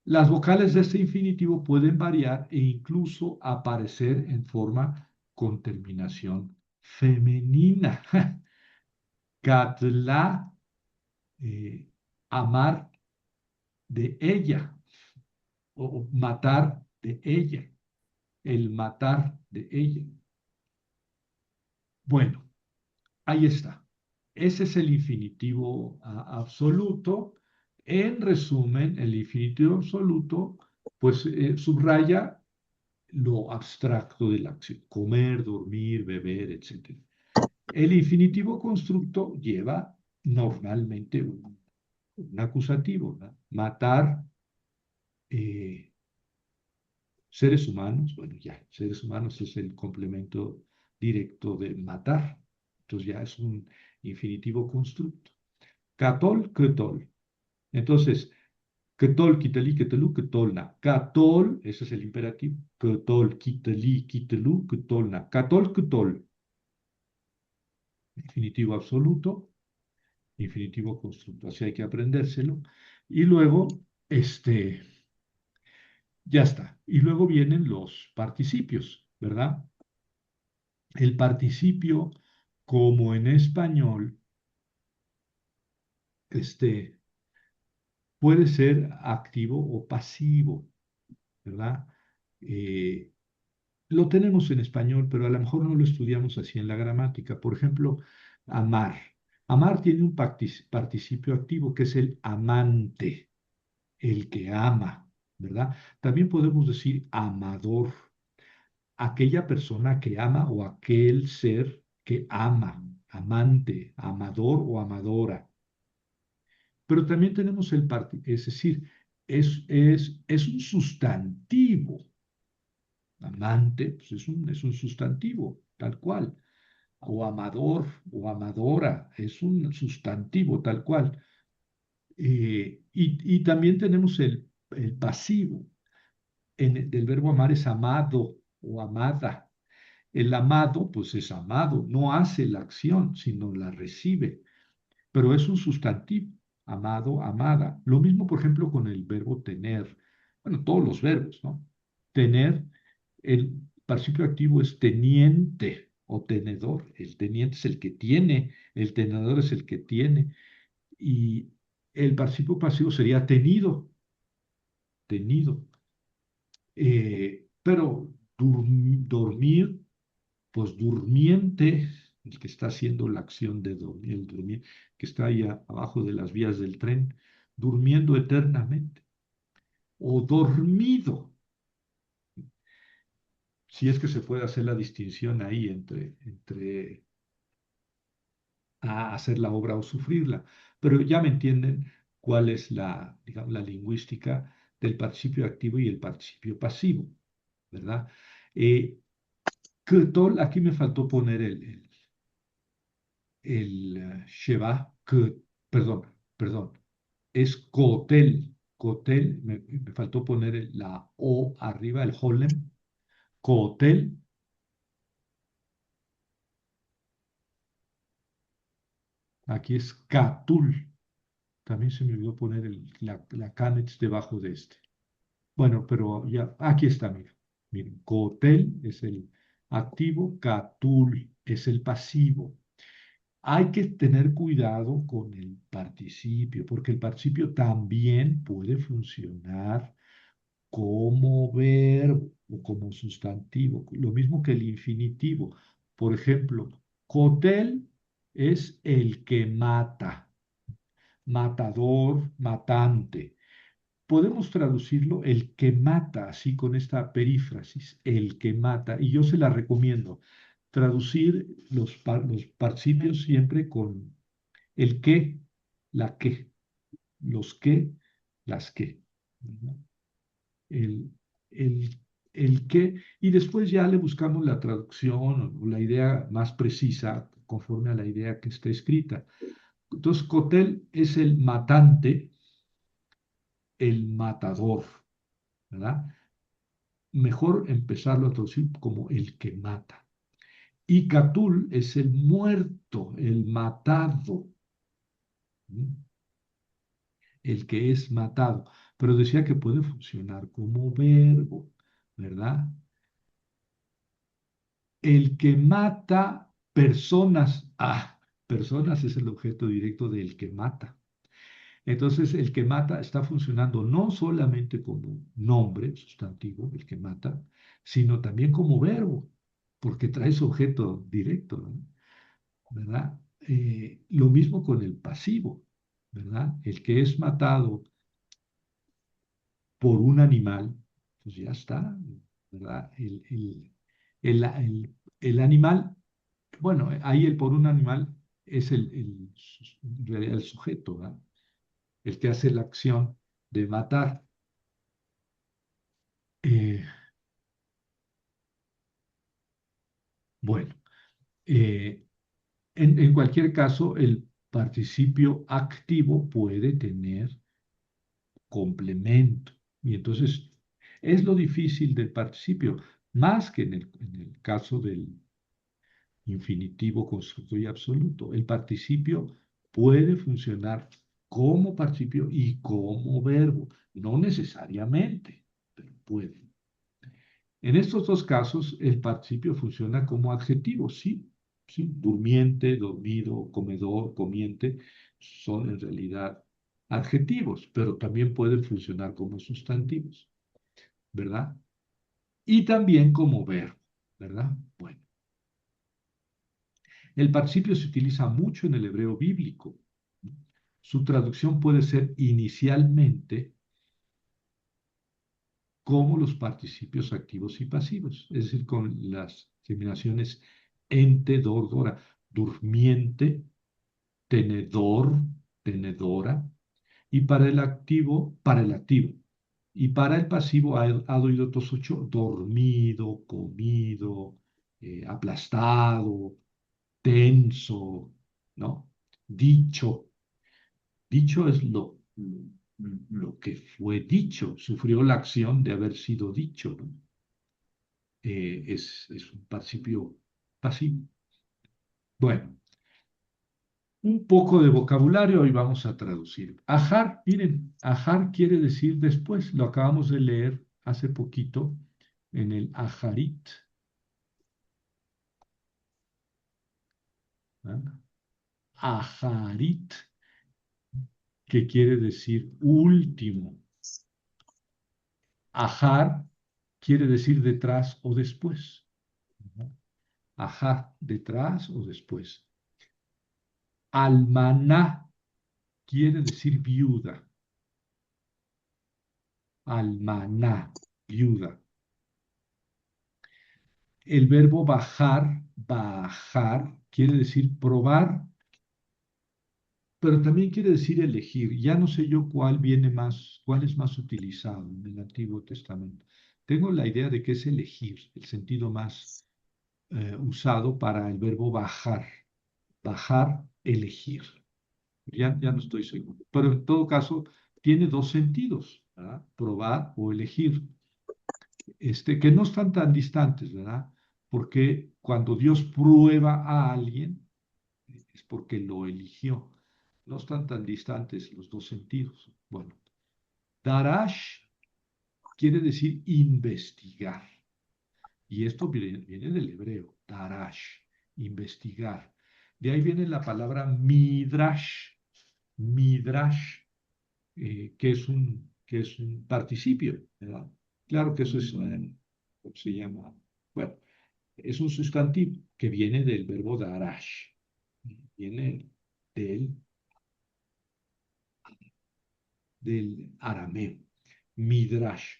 las vocales de este infinitivo pueden variar e incluso aparecer en forma con terminación femenina. Katla, amar de ella o matar de ella, el matar de ella. Bueno, ahí está. Ese es el infinitivo absoluto. En resumen, el infinitivo absoluto, pues subraya lo abstracto de la acción, comer, dormir, beber, etc. El infinitivo constructo lleva normalmente un acusativo, ¿no? Matar seres humanos, bueno, ya, seres humanos es el complemento directo de matar. Entonces ya es un infinitivo constructo. Catol, ketol. Entonces, ketol, kiteli, ketelu, ketolna. Catol, ese es el imperativo. Ketol, kiteli, kitelu, ketolna. Catol, ketol. Infinitivo absoluto, infinitivo constructo. Así hay que aprendérselo. Y luego, ya está. Y luego vienen los participios, ¿verdad? El participio, como en español, puede ser activo o pasivo, ¿verdad? Eh, lo tenemos en español, pero a lo mejor no lo estudiamos así en la gramática. Por ejemplo, amar. Amar tiene un participio activo que es el amante, el que ama, ¿verdad? También podemos decir amador, aquella persona que ama o aquel ser que ama, amante, amador o amadora. Pero también tenemos es decir, es un sustantivo. Amante, pues es un sustantivo, tal cual. O amador o amadora, es un sustantivo, tal cual. Y también tenemos el pasivo. Del verbo amar es amado o amada. El amado, pues es amado, no hace la acción, sino la recibe, pero es un sustantivo, amado, amada. Lo mismo, por ejemplo, con el verbo tener. Bueno, todos los verbos, ¿no? Tener, el participio activo es teniente o tenedor. El teniente es el que tiene, el tenedor es el que tiene. Y el participio pasivo sería tenido, tenido. Pero dormir, pues durmiente, el que está haciendo la acción de dormir, el dormir, que está ahí abajo de las vías del tren, durmiendo eternamente, o dormido, si es que se puede hacer la distinción ahí entre hacer la obra o sufrirla. Pero ya me entienden cuál es digamos, la lingüística del participio activo y el participio pasivo, ¿verdad? Aquí me faltó poner el Sheba, perdón, es Kotel. Kotel, me faltó poner la O arriba, el Holem. Kotel, aquí es Katul. También se me olvidó poner la Kanets debajo de este. Bueno, pero ya, aquí está, miren. Kotel es el activo, Katul es el pasivo. Hay que tener cuidado con el participio, porque el participio también puede funcionar como verbo o como sustantivo, lo mismo que el infinitivo. Por ejemplo, cotel es el que mata, matador, matante. Podemos traducirlo el que mata, así con esta perífrasis, el que mata, y yo se la recomiendo, traducir los participios siempre con el que, la que, los que, las que, ¿no? El, el, el que, y después ya le buscamos la traducción o la idea más precisa conforme a la idea que está escrita. Entonces, cotel es el matante, el matador, ¿verdad? mejor empezarlo a traducir como el que mata. Y Catul es el muerto, el matado, el que es matado. Pero decía que puede funcionar como verbo, ¿verdad? El que mata personas. Personas es el objeto directo del que mata. Entonces, el que mata está funcionando no solamente como nombre, sustantivo, el que mata, sino también como verbo, porque trae su objeto directo, ¿no? ¿Verdad? Lo mismo con el pasivo, ¿verdad? El que es matado por un animal, pues ya está, ¿verdad? El animal, bueno, ahí el por un animal es en realidad el sujeto, ¿verdad? El que hace la acción de matar. Eh, bueno, eh, en cualquier caso, el participio activo puede tener complemento. Y entonces es lo difícil del participio, más que en el caso del infinitivo constructo y absoluto. El participio puede funcionar como participio y como verbo, no necesariamente, pero puede. En estos dos casos, el participio funciona como adjetivo, sí, sí, durmiente, dormido, comedor, comiente, son en realidad adjetivos, pero también pueden funcionar como sustantivos, ¿verdad? Y también como verbo, ¿verdad? Bueno, el participio se utiliza mucho en el hebreo bíblico. Su traducción puede ser inicialmente como los participios activos y pasivos, es decir, con las terminaciones ente, dor, dora, durmiente, tenedor, tenedora, y para el activo, y para el pasivo, ha oído todos ocho, dormido, comido, aplastado, tenso, ¿no? Dicho. Dicho es lo que fue dicho, sufrió la acción de haber sido dicho, ¿no? Es un participio pasivo. Bueno, un poco de vocabulario y vamos a traducir. Ajar, miren, ajar quiere decir después, lo acabamos de leer hace poquito en el ajarit. ¿Ah? Ajarit, que quiere decir último. Ajar quiere decir detrás o después. Ajar, detrás o después. Almaná quiere decir viuda. Almaná, viuda. El verbo bajar, quiere decir probar, pero también quiere decir elegir. Ya no sé yo cuál es más utilizado en el Antiguo Testamento. Tengo la idea de que es elegir, el sentido más usado para el verbo bajar. Bajar, elegir. Ya no estoy seguro. Pero en todo caso, tiene dos sentidos, ¿verdad? Probar o elegir. Que no están tan distantes, ¿verdad? Porque cuando Dios prueba a alguien, es porque lo eligió. No están tan distantes los dos sentidos. Bueno, darash quiere decir investigar. Y esto viene del hebreo, darash, investigar. De ahí viene la palabra midrash. Midrash, que es un participio, ¿verdad? Claro que eso es, ¿cómo se llama? Bueno, es un sustantivo que viene del verbo darash, viene del, del arameo, midrash,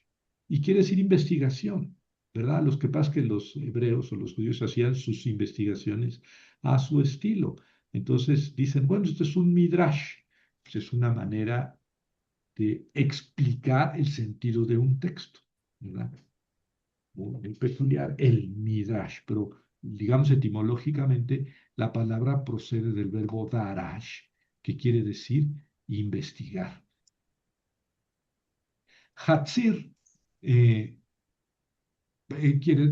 y quiere decir investigación, ¿verdad? Los que pasa que los hebreos o los judíos hacían sus investigaciones a su estilo. Entonces dicen, bueno, esto es un midrash, pues es una manera de explicar el sentido de un texto, ¿verdad? Muy peculiar, el midrash, pero digamos etimológicamente la palabra procede del verbo darash, que quiere decir investigar. Hatzir,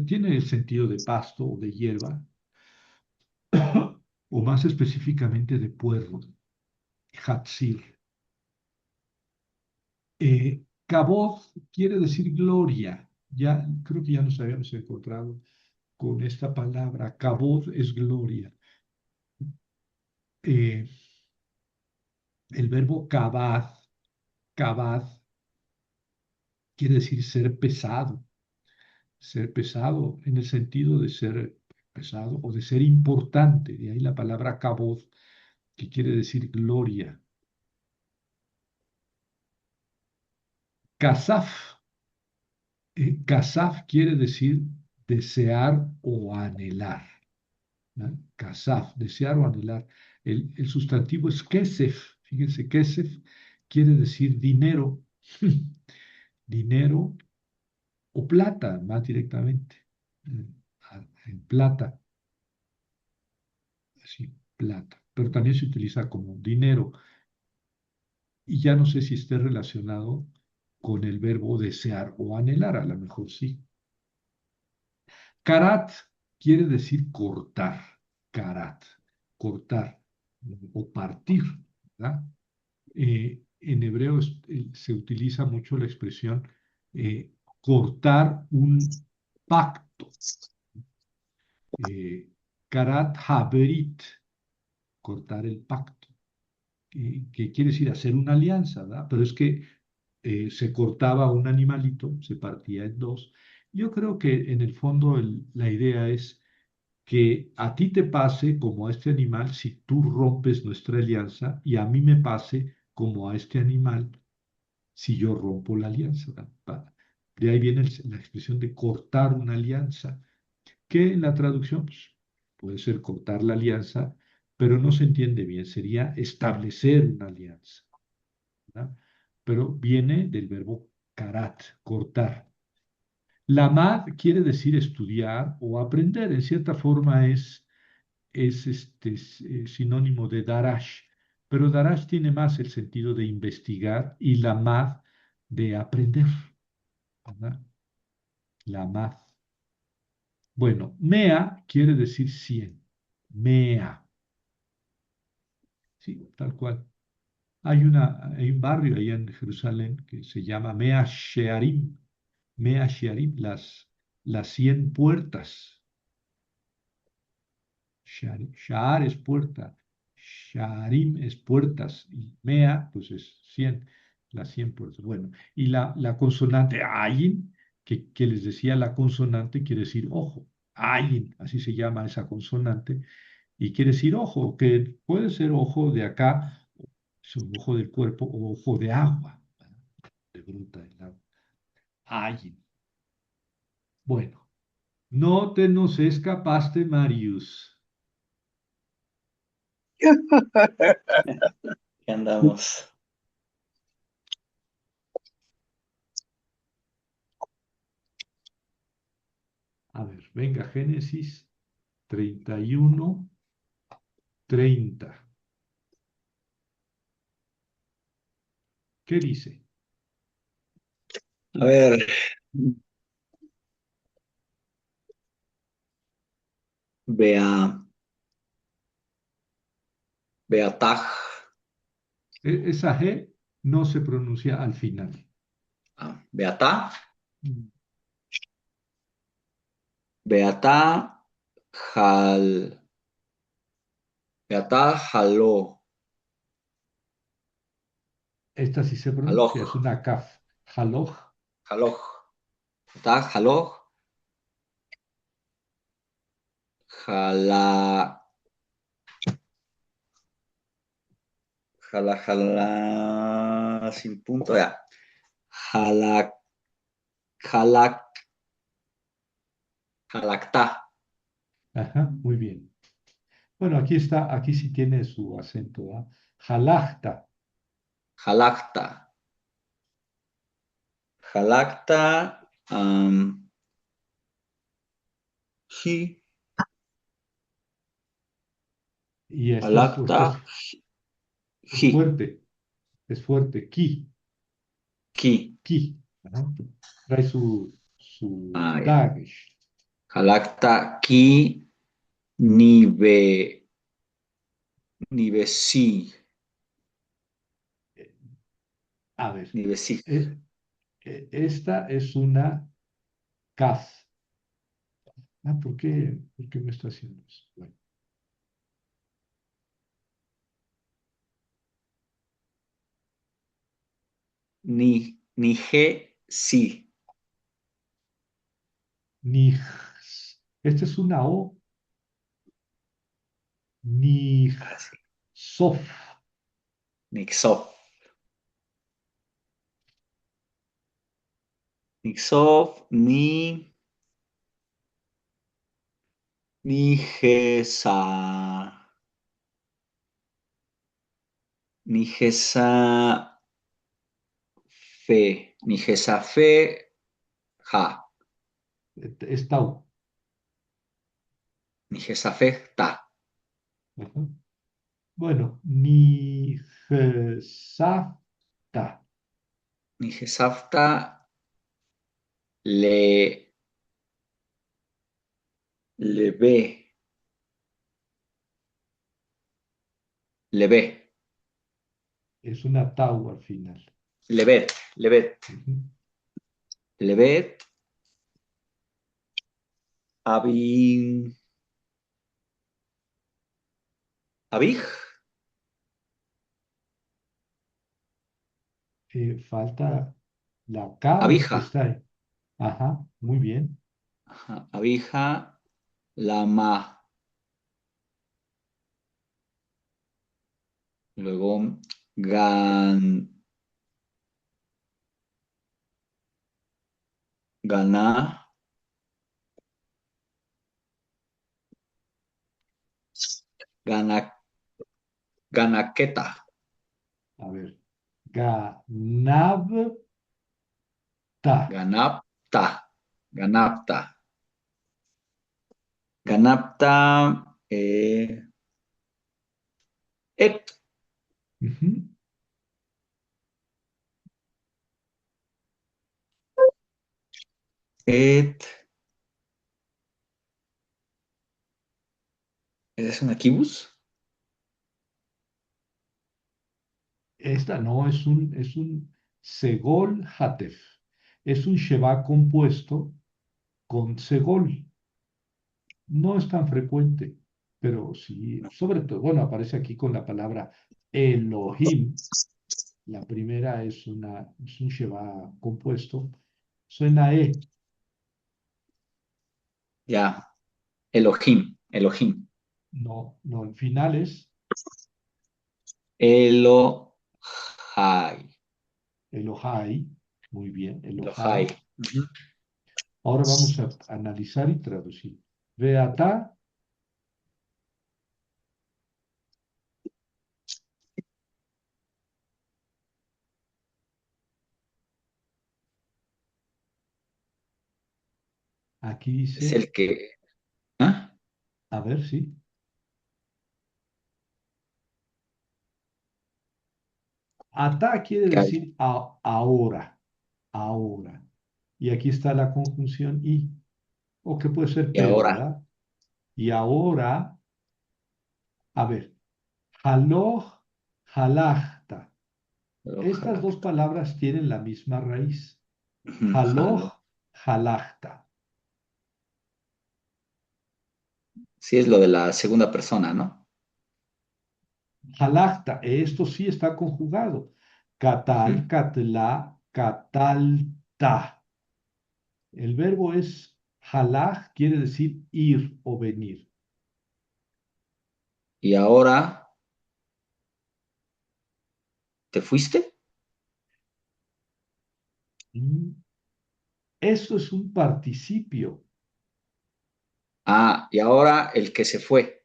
tiene el sentido de pasto o de hierba, o más específicamente de puerro, hatzir. Kabod quiere decir gloria. Ya creo que ya nos habíamos encontrado con esta palabra. Kabod es gloria. Eh, el verbo kabad, kabad quiere decir ser pesado en el sentido de ser pesado o de ser importante. De ahí la palabra kabod, que quiere decir gloria. Kasaf, kasaf quiere decir desear o anhelar. ¿No? Kasaf, desear o anhelar. El sustantivo es kesef. Fíjense, kesef quiere decir dinero, dinero o plata, más directamente. En plata, así, plata. Pero también se utiliza como dinero. Y ya no sé si esté relacionado con el verbo desear o anhelar, a lo mejor sí. Karat quiere decir cortar, karat, cortar o partir, ¿verdad? En hebreo se utiliza mucho la expresión cortar un pacto. Karat haberit, cortar el pacto, que quiere decir hacer una alianza, ¿verdad? Pero es que se cortaba un animalito, se partía en dos. Yo creo que en el fondo la idea es que a ti te pase como a este animal si tú rompes nuestra alianza y a mí me pase como a este animal si yo rompo la alianza. De ahí viene la expresión de cortar una alianza, que en la traducción pues, puede ser cortar la alianza, pero no se entiende bien, sería establecer una alianza, ¿verdad? Pero viene del verbo karat, cortar. Lamad quiere decir estudiar o aprender, en cierta forma es sinónimo de darash, pero darash tiene más el sentido de investigar y lamad de aprender, ¿verdad? Lamad. Bueno, mea quiere decir 100, mea, sí, tal cual. Hay un barrio allá en Jerusalén que se llama Mea Shearim, las 100 puertas. Sha'ar es puerta, Sha'arim es puertas, y Mea, pues es 100, las 100 puertas. Bueno, y la consonante Ayin, que les decía, la consonante quiere decir ojo, Ayin, así se llama esa consonante, y quiere decir ojo, que puede ser ojo de acá, es un ojo del cuerpo, o ojo de agua, ¿verdad? De bruta el agua. Ayin. Bueno, no te nos escapaste, Marius. ¿Qué andamos? A ver, venga, Génesis 31, 30. ¿Qué dice? A ver, vea, Beataj, Esa G no se pronuncia al final. Beatá, Beatá, Jal, Beatá, Jaló, Esta sí se Jaloj, pronuncia, es una kaf. Haloj. Jaloj, Beatá, Jaloj, Jala, Jala, sin punto, ya. Jalak, Jalak, Jalactá, Ajá, muy bien. Bueno, aquí está, aquí sí tiene su acento, ¿ah? Jalachta. Jalacta, Jalacta, sí, Y esto es, Jalacta, es ji, fuerte, es fuerte. Ki, ki, ki. Ajá. Trae ya. מסודגת. Halakta ki nive, nivesi, A ver, nivesi. esta es una kaf. ¿Por qué me está haciendo eso? Bueno, Nije, sí. nijs. Esta es una O. Ah, sí. Nijsof. Nixof. Nixof, Nijesa. Nijesa fe. Nijesa fe, ja. Es Tau. Nijesa fe, ta. Ajá. Bueno, Nijsafta. Nijesafta le, le ve. Le ve. Es una Tau al final. Levet. Levet. Ujú. Levet. Abin. Abij. Falta la K Abija. está ahí. Ajá, muy bien. Ajá. Abija. Lama. Luego. Gan. Gana. Gana. Ganaqueta. A ver. Ganabta. Ganapta. Ganapta. Ganapta. Et. Ujú. Et. ¿Es una kibus? Esta no es un Segol Hatef. Es un Sheba compuesto con Segol. No es tan frecuente, pero sí, sobre todo, bueno, aparece aquí con la palabra Elohim. La primera es un Sheba compuesto. Suena E. Ya. Elohim. Elohim. No, no, el final es Elohai. Elohai. Muy bien, Elohai. Elohai. Ahora vamos a analizar y traducir. Beata, aquí Es dice, el que. ¿Ah? a ver, sí. Ata quiere Que hay. decir ahora, ahora. Y aquí está la conjunción y, o que puede ser Y pero, ahora. ¿verdad? Y ahora, a ver, haloch, halachta. Estas dos Elojalacta. palabras tienen la misma raíz. Jalo. Haloch, halachta. Sí, es lo de la segunda persona, ¿no? Halachta, esto sí está conjugado. Katal, Ujú. katla, katalta. El verbo es halach, quiere decir ir o venir. Y ahora. ¿Te fuiste? Mm, Eso es un participio. Ah, y ahora el que se fue.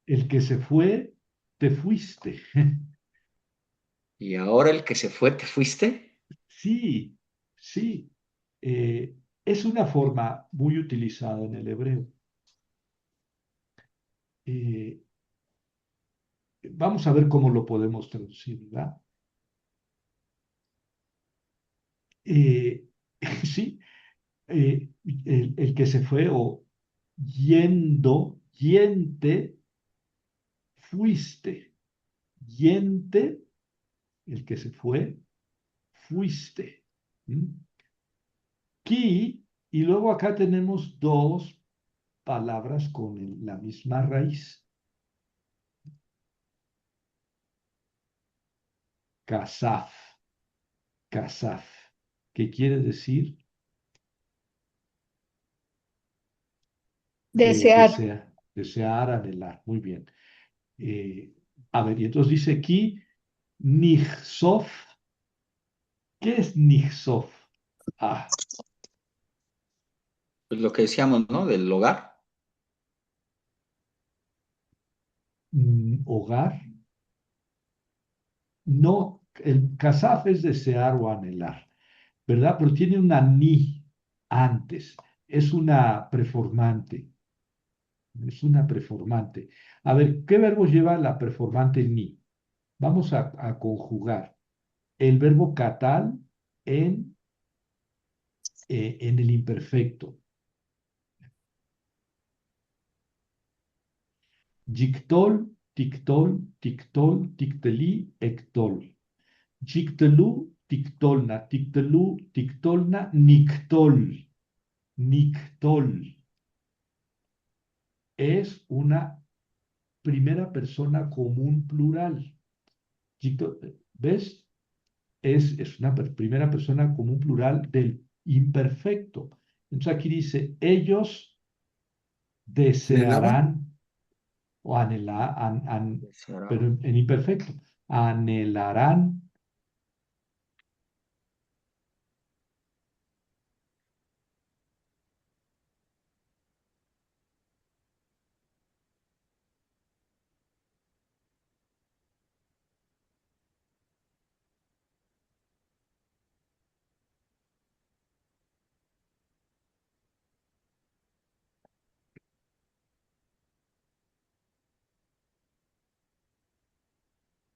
El que se fue, te fuiste. Y ahora el que se fue, ¿te fuiste? Sí, sí. Es una forma muy utilizada en el hebreo. Eh, Vamos a ver cómo lo podemos traducir, ¿verdad? Eh, sí, el que se fue o yendo, yente, fuiste. Yente, el que se fue, fuiste. ¿Mm? Ki, y luego acá tenemos dos palabras con la misma raíz. Kasaf, kasaf, que quiere decir Desear. desear, anhelar. Muy bien. A ver, y entonces dice aquí, Nihsof. ¿Qué es Nihsof? Ah, Pues lo que decíamos, ¿no? Del hogar. hogar. No, el kasaf es desear o anhelar, ¿verdad? Pero tiene una ni antes. Es una preformante. Es una preformante. A ver, ¿qué verbo lleva la preformante ni? Vamos a conjugar el verbo catal en, en el imperfecto. Yictol, tictol, tictol, ticteli, ectol. Yictelu, tictolna, tictelu, tictolna, nictol. Nictol es una primera persona común plural. ¿Ves? Es una primera persona común plural del imperfecto. Entonces aquí dice, ellos ¿Anhelaban? desearán o pero Será. en imperfecto, anhelarán.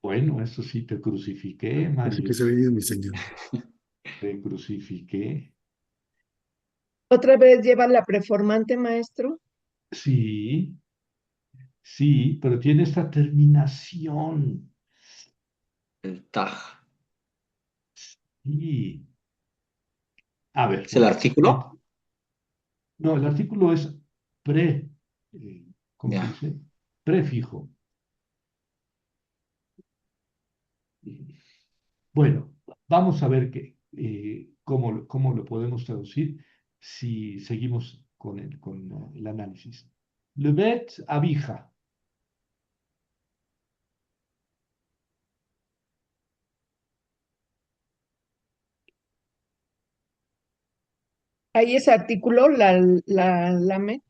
Bueno, eso sí, te crucifiqué, Así que se Marius, veía mi señor. te crucifiqué. ¿Otra vez lleva la preformante, maestro? Sí, sí, pero tiene esta terminación. El Taj. Sí. A ver, ¿Es el muy bien. artículo? No, el artículo es pre, ¿cómo se Ya. dice? Prefijo. Bueno, vamos a ver cómo lo podemos traducir si seguimos con el análisis. Le bet abija. Ahí ese artículo, la lame.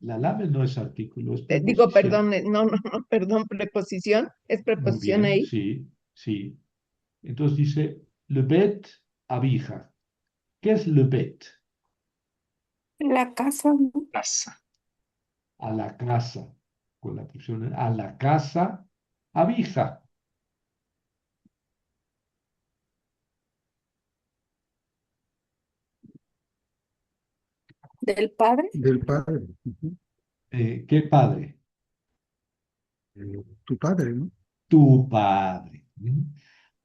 La lame no es artículo, es Digo, preposición. perdón, no, no, no, perdón, preposición. ¿Es Muy preposición bien, ahí? sí, sí. Entonces dice, le bet abija. ¿Qué es le bet? La casa, ¿no? Casa. A la casa, con la posición a la casa abija. Del padre. Del padre. Ujú. ¿Qué padre? Tu padre, ¿no? Tu padre. ¿Mm?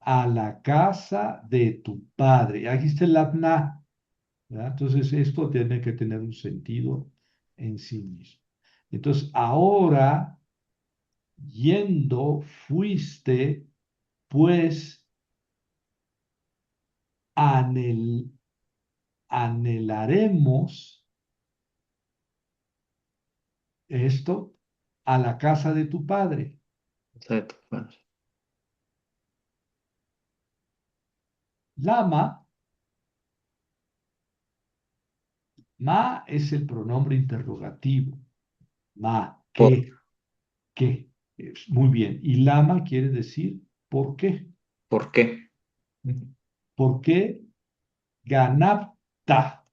A la casa de tu padre. Aquí está el apna, ¿verdad? Entonces, esto tiene que tener un sentido en sí mismo. Entonces, ahora, yendo, fuiste, pues, anhel- anhelaremos esto a la casa de tu padre. De tu padre. Lama, ma es el pronombre interrogativo. Ma, ¿Por, ¿qué? ¿Qué? Muy bien. Y lama quiere decir ¿por qué? por qué? ¿Por qué ganapta?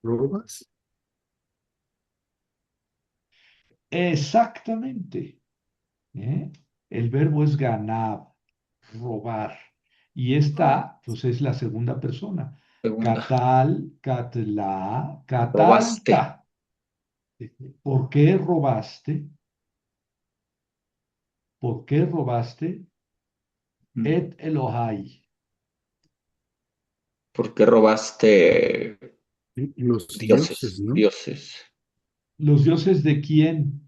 ¿Robas? Exactamente. ¿eh? El verbo es ganar, robar. Y esta, pues es la segunda persona. Segunda. Catal, catla, Robaste. catalta. ¿Por qué robaste? ¿Por qué robaste? Et Elohai. ¿Por qué robaste Los dioses? dioses, ¿no? Dioses. ¿Los dioses de quién?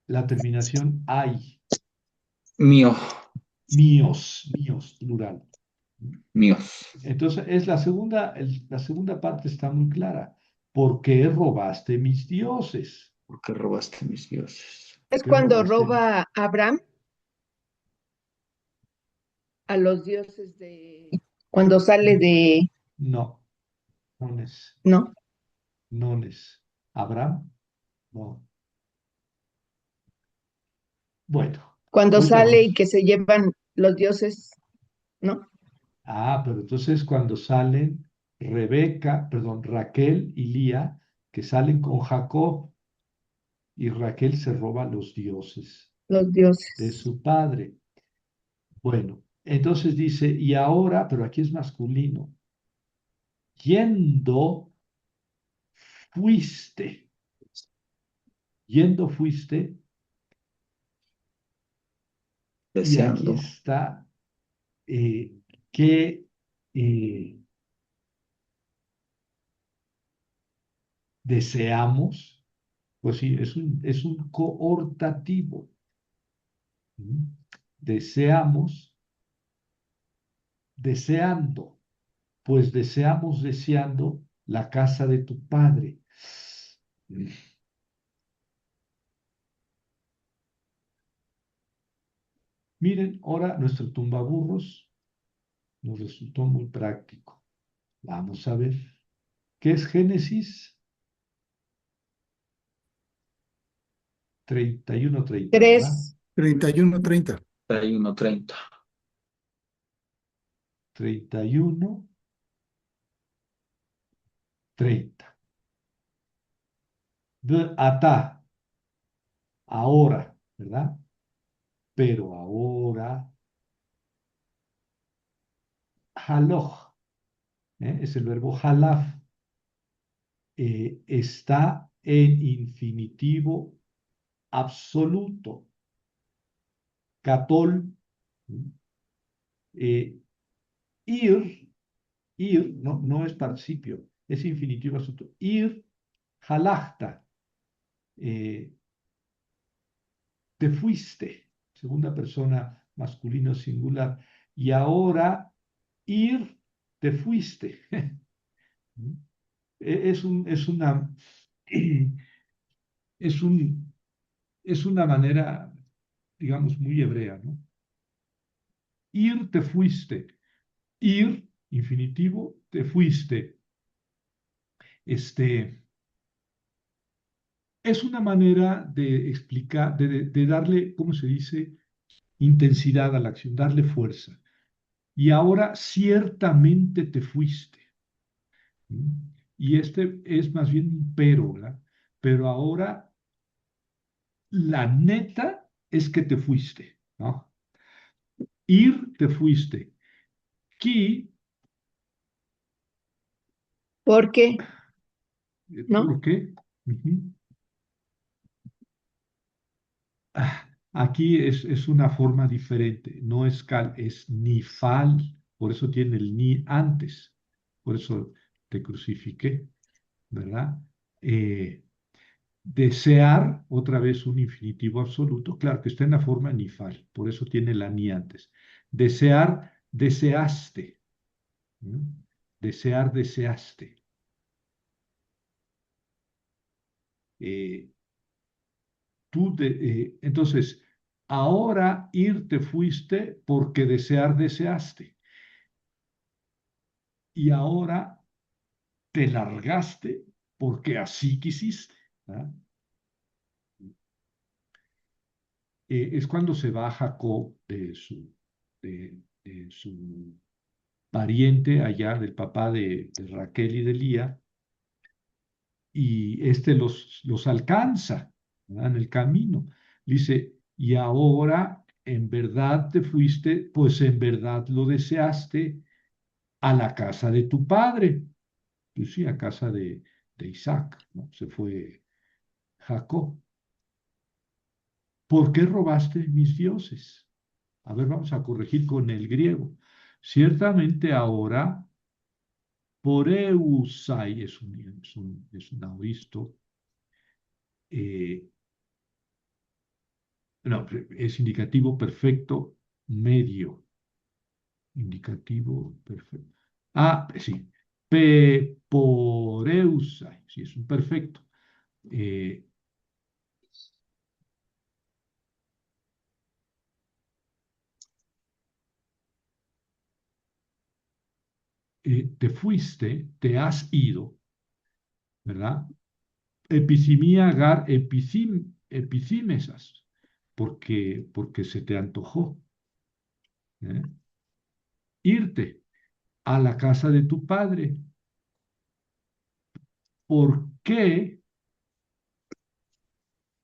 La terminación ai. Mío. Míos, míos, plural. Míos. Entonces, es la segunda parte está muy clara. ¿Por qué robaste mis dioses? ¿Por qué robaste mis dioses? ¿Por Es qué cuando robaste? roba Abraham a los dioses cuando sale de, No, nones, ¿no? nones. ¿Abraham? No. Bueno, Cuando ahorita sale y vamos. que se llevan los dioses, ¿no? Pero entonces cuando salen Rebeca, perdón, Raquel y Lía, que salen con Jacob, y Raquel se roba los dioses Los de dioses. su padre. Bueno, entonces dice, y ahora, pero aquí es masculino, yendo fuiste, yendo fuiste, y aquí Deseando. está que eh, deseamos, pues sí, es un coortativo. ¿Mm? Deseamos, deseando, pues deseamos deseando la casa de tu padre. Mm. Miren, ahora nuestro tumbaburros nos resultó muy práctico. Vamos a ver. ¿Qué es Génesis 31:30, verdad? 3, 31:30. 31:30. 31:30. De ata, ahora, ¿verdad? Pero ahora, haloj, es el verbo halaf, está en infinitivo absoluto. Catol, eh, ir, ir, no es participio, es infinitivo absoluto. Ir, halachta, eh, te fuiste, segunda persona masculino singular. Y ahora, ir, te fuiste. Es un, es una, es un, es una manera, digamos, muy hebrea, ¿no? Ir, te fuiste. Ir, infinitivo, te fuiste. Es una manera de explicar, de darle, ¿cómo se dice? Intensidad a la acción, darle fuerza. Y ahora ciertamente te fuiste. ¿Mm? Y este es más bien un pero, ¿verdad? Pero ahora la neta es que te fuiste, ¿no? Ir, te fuiste. Ki, porque, ¿no? ¿por qué? Ujú. Aquí es una forma diferente, no es cal, es nifal, por eso tiene el ni antes, por eso te crucifiqué, ¿verdad? Eh, desear, otra vez un infinitivo absoluto, claro que está en la forma nifal, por eso tiene la ni antes. Desear, deseaste, ¿no? Desear, deseaste. Eh, entonces, ahora ir te fuiste porque desear deseaste. Y ahora te largaste porque así quisiste. ¿Verdad? Es cuando se va Jacob de su pariente allá, del papá de Raquel y de Lía, y este los alcanza, ¿verdad? En el camino. Dice, y ahora en verdad te fuiste, pues en verdad lo deseaste a la casa de tu padre. Pues sí, a casa de Isaac, ¿no? Se fue Jacob. ¿Por qué robaste mis dioses? A ver, vamos a corregir con el griego. Ciertamente ahora, poreusai es un aoristo, eh, no, es indicativo perfecto medio. Indicativo perfecto. Ah, sí. Poreusai, sí, es un perfecto. Eh, te fuiste, te has ido, ¿verdad? Episimía agar epicímesas, porque se te antojó, ¿eh? Irte a la casa de tu padre. ¿Por qué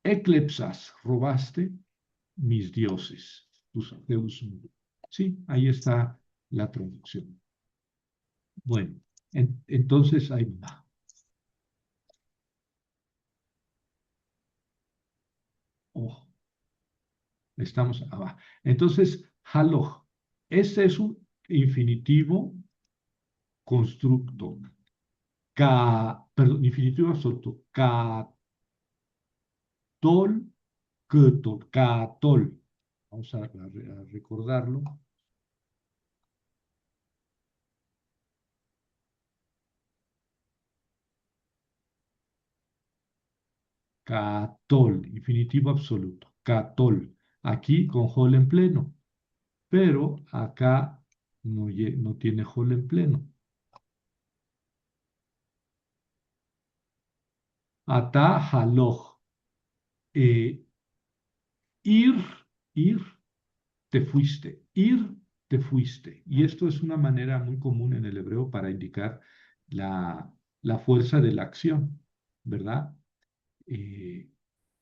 eclepsas robaste mis dioses, tus deus? Sí, ahí está la traducción. Bueno, entonces ahí va. Ojo, estamos abajo. Entonces, haloj. Este es un infinitivo constructo. Perdón, infinitivo absoluto. Catol. Vamos a recordarlo. Catol, infinitivo absoluto. Catol. Aquí con hol en pleno. Pero acá no tiene hol en pleno. Ata haloj. Eh, ir, ir, te fuiste. Ir, te fuiste. Y esto es una manera muy común en el hebreo para indicar la fuerza de la acción, ¿verdad?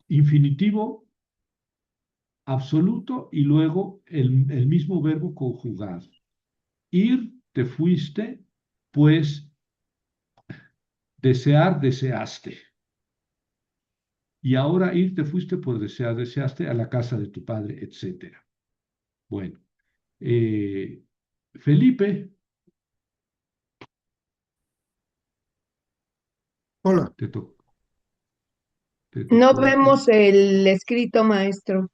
Infinitivo absoluto y luego el mismo verbo conjugado. Ir, te fuiste, pues desear, deseaste. Y ahora ir, te fuiste, pues desear, deseaste a la casa de tu padre, etcétera. Bueno, Felipe, Hola, te tocó. No vemos el escrito, maestro.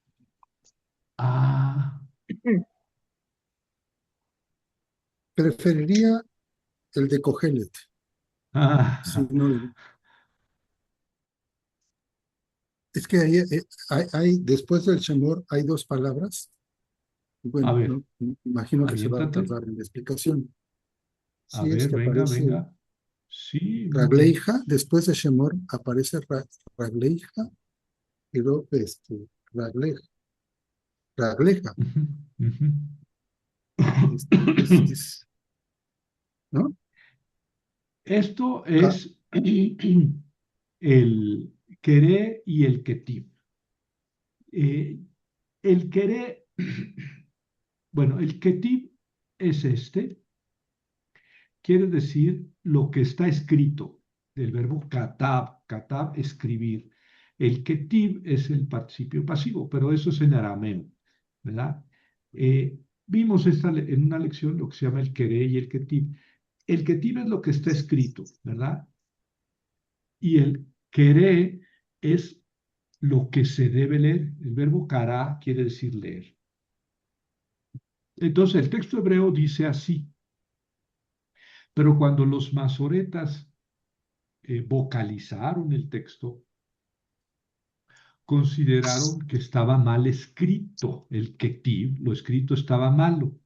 Ah, preferiría el de Cogelet. Si ah, no, es que ahí, después del Shemor hay dos palabras. Y a bueno, ver, no, imagino que se va a aviéntate. tardar en la explicación. A Sí, es ver, que venga, aparece venga. Sí, muy bien. Ragleija, después de Shemor aparece Ragleija y luego Ragleja, Ragleja. Ujú, ujú. Es, ¿no? Esto Ca- es el querer y el ketiv. Eh, el querer, bueno, el ketiv es este, quiere decir lo que está escrito, del verbo katab, escribir. El ketiv es el participio pasivo, pero eso es en arameo, ¿verdad? Vimos en una lección lo que se llama el querer y el ketiv. El ketiv es lo que está escrito, ¿verdad? Y el querer es lo que se debe leer. El verbo kará quiere decir leer. Entonces el texto hebreo dice así, pero cuando los masoretas vocalizaron el texto, consideraron que estaba mal escrito el ketiv, lo escrito estaba malo.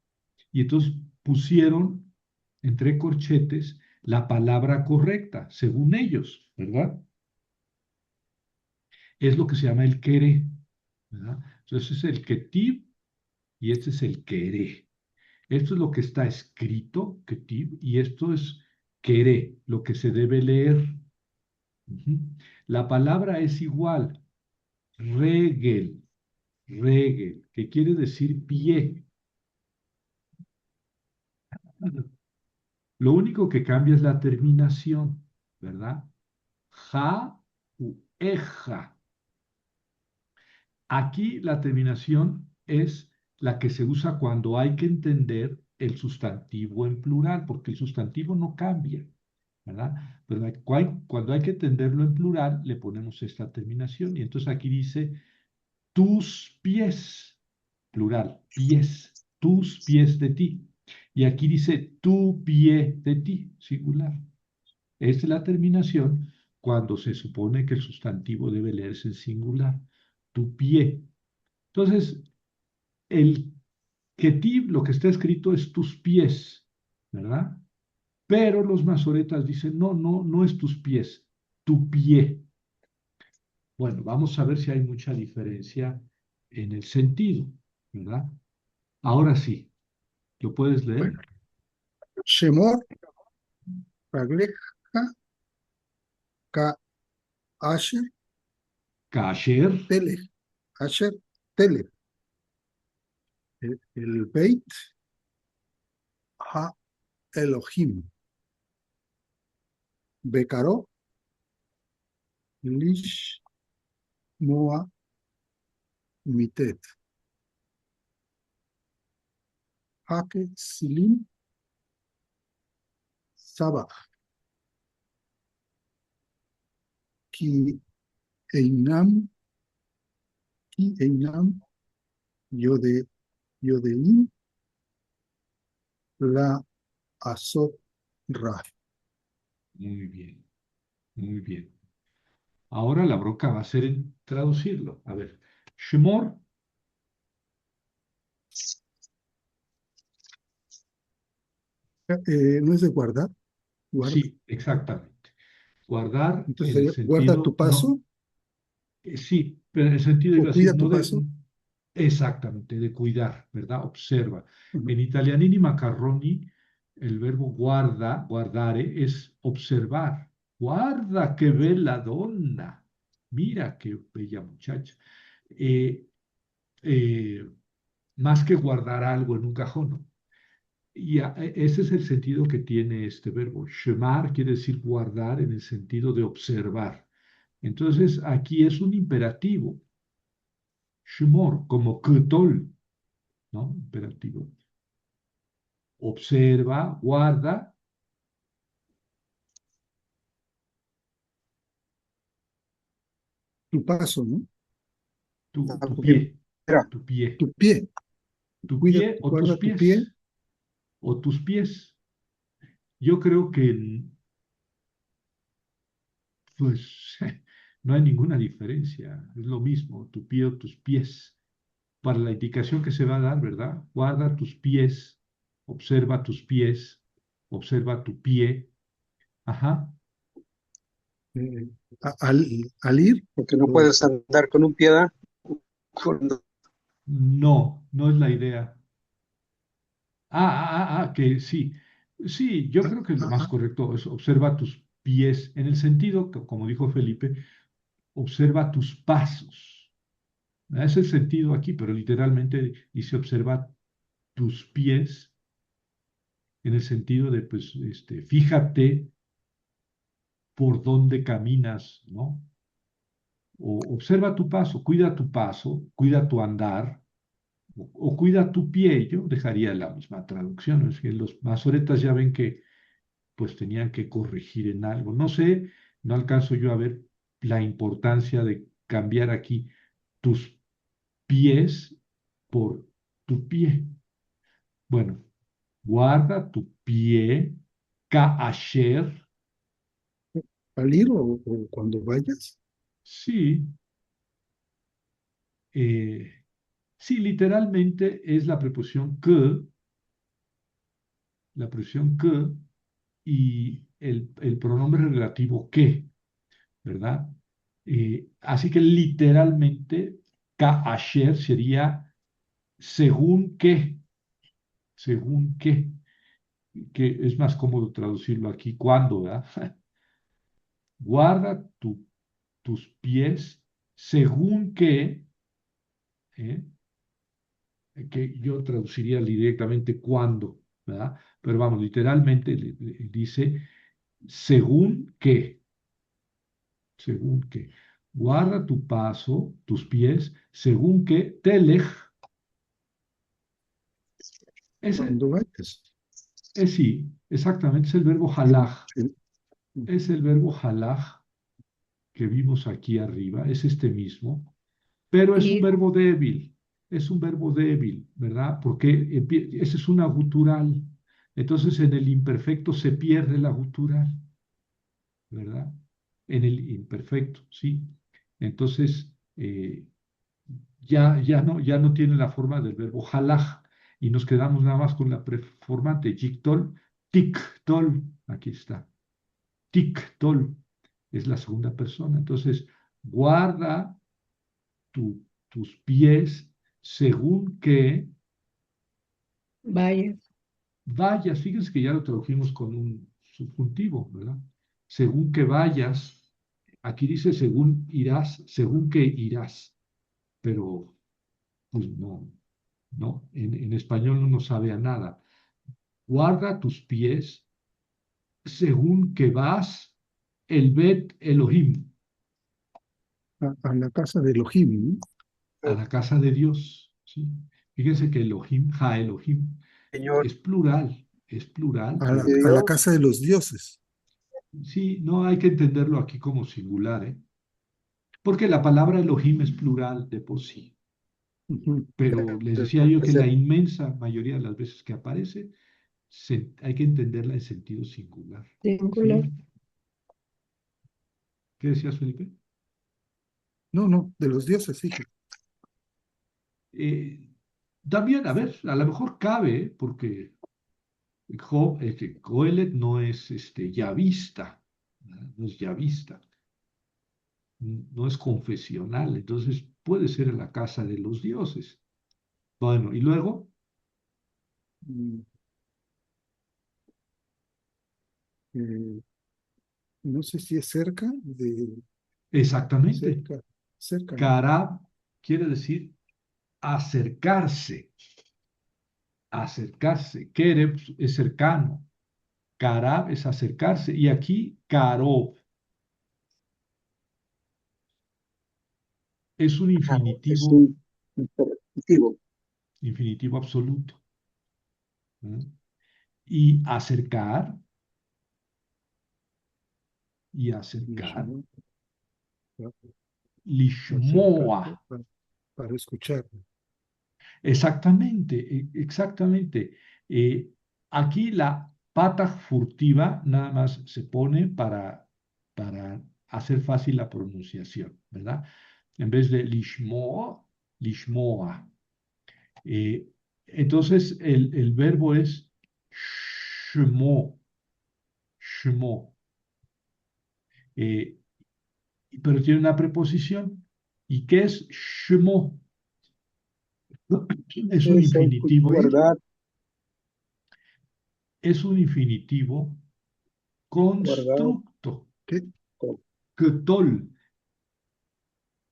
Y entonces pusieron entre corchetes la palabra correcta, según ellos, ¿verdad? Es lo que se llama el querer, ¿verdad? Entonces es el ketiv y este es el querer. Esto es lo que está escrito, ketiv, y esto es querer, lo que se debe leer. Ujú. La palabra es igual, regel, regel, que quiere decir pie. Lo único que cambia es la terminación, ¿verdad? Ja u eja. Aquí la terminación es la que se usa cuando hay que entender el sustantivo en plural, porque el sustantivo no cambia, ¿verdad? Pero cuando hay que entenderlo en plural, le ponemos esta terminación. Y entonces aquí dice tus pies, plural, pies, tus pies de ti. Y aquí dice tu pie de ti, singular. Esta es la terminación cuando se supone que el sustantivo debe leerse en singular, tu pie. Entonces, el ketiv, lo que está escrito es tus pies, ¿verdad? Pero los masoretas dicen, no, no, no es tus pies, tu pie. Bueno, vamos a ver si hay mucha diferencia en el sentido, ¿verdad? Ahora sí, ¿lo puedes leer? Bueno, Shemor, Ragleja, Ka, Asher, Kasher, Telech, Asher, Telech. El Beit, Ha, Elohim. Bekaró, Lish, Moa, Mitet. Hake, Silim, Sabach. Ki, Einam, Ki, Einam, Yode, Yodeim, La, Azot, Ra. muy bien, muy bien. Ahora la bronca va a ser en traducirlo. A ver, Shemor, ¿No es de guardar? Guarda. sí, exactamente. Guardar Entonces en el sería, guarda tu sentido, no, paso sí, pero en el sentido o iba a decir, cuida no tu de, paso. exactamente, de cuidar, ¿verdad? Observa. Ujú. En italianini macarroni, el verbo guarda, guardare, es observar. Guarda qué bella donna. Mira qué bella muchacha. Eh, eh, Más que guardar algo en un cajón, ¿no? Y ese es el sentido que tiene este verbo. Shemar quiere decir guardar en el sentido de observar. Entonces, aquí es un imperativo. Shemor, como ketol, ¿no? Imperativo. Observa, guarda Tu paso, ¿no? tu La pie, primera. tu pie, Tu pie. tu Cuida, pie o tus guarda tu pies, pie. o tus pies. Yo creo que, pues, no hay ninguna diferencia. Es lo mismo, tu pie o tus pies. Para la indicación que se va a dar, ¿verdad? Guarda tus pies, observa observa tu pie. Ajá. eh, al ir, Porque no o, puedes andar con un pie, ¿da? Con- No, no es la idea. Que sí. Sí, yo a- creo que lo más a- correcto es observa tus pies, en el sentido, como dijo Felipe, observa tus pasos. Ese es el sentido aquí, pero literalmente dice observa tus pies, en el sentido de, pues, fíjate por dónde caminas, ¿no? O observa tu paso, cuida tu andar, o cuida tu pie. Yo dejaría la misma traducción. Es que los masoretas ya ven que pues tenían que corregir en algo. No sé, no alcanzo yo a ver la importancia de cambiar aquí tus pies por tu pie. Bueno, guarda tu pie, ka'asher, al ir o cuando vayas. sí, eh, sí, literalmente es la preposición que y el pronombre relativo que, ¿verdad? Así que literalmente, ka'asher sería según qué, que es más cómodo traducirlo aquí, cuando, ¿verdad? guarda tus pies según ¿eh? Que yo traduciría directamente cuando, ¿verdad? Pero vamos, literalmente dice según que, guarda tu paso, tus pies, según que telej, ese Cuando vayas. es sí, exactamente, es el verbo halaj, Sí. es el verbo halaj que vimos aquí arriba, es este mismo, pero Ir, es un verbo débil, ¿verdad? Porque ese es una gutural, entonces en el imperfecto se pierde la gutural, ¿verdad? En el imperfecto, sí. Entonces, ya no tiene la forma del verbo halaj y nos quedamos nada más con la preformante, jiktol, tiktol, aquí está, tiktol, es la segunda persona. Entonces, guarda tus pies según que vaya. vayas, fíjense que ya lo tradujimos con un subjuntivo, ¿verdad? Según que vayas, aquí dice según que irás, pero pues no, en español no nos sabe a nada. Guarda tus pies según que vas el Bet Elohim, A la casa de Elohim, ¿no? a la casa de Dios, ¿sí? Fíjense que Elohim, Ha Elohim, Señor es plural, A pero de la Dios, casa de los dioses. sí, no hay que entenderlo aquí como singular, ¿eh? Porque la palabra Elohim es plural de por sí, Ujú. pero les pues, decía yo que pues, la inmensa mayoría de las veces que aparece, hay que entenderla en sentido singular, Singular. ¿sí? ¿Qué decías, Felipe? No, no, de los dioses, sí. Eh, También, a ver, a lo mejor cabe, ¿eh? Porque Coelet no es yavista, ¿verdad? No es yavista, no es confesional, entonces puede ser en la casa de los dioses. Bueno, y luego, Mm, eh, no sé si es exactamente, cerca, ¿no? Karab quiere decir acercarse, acercarse. Kereb es cercano, Karab es acercarse, y aquí Karob es un es infinitivo, un imperativo. infinitivo absoluto. ¿Eh? Y acercar, y acercar, Lishma, para lishmoa. acercarte, para escuchar. Exactamente, exactamente. Eh, Aquí la pata furtiva nada más se pone para hacer fácil la pronunciación, ¿verdad? En vez de lishmoa, lishmoa. Eh, entonces el verbo es shmo, shmo. Eh, pero tiene una preposición. ¿Y qué es shmo? Es un Es infinitivo, Oír, guardar, es un infinitivo guardar, constructo, ¿qué? ketol.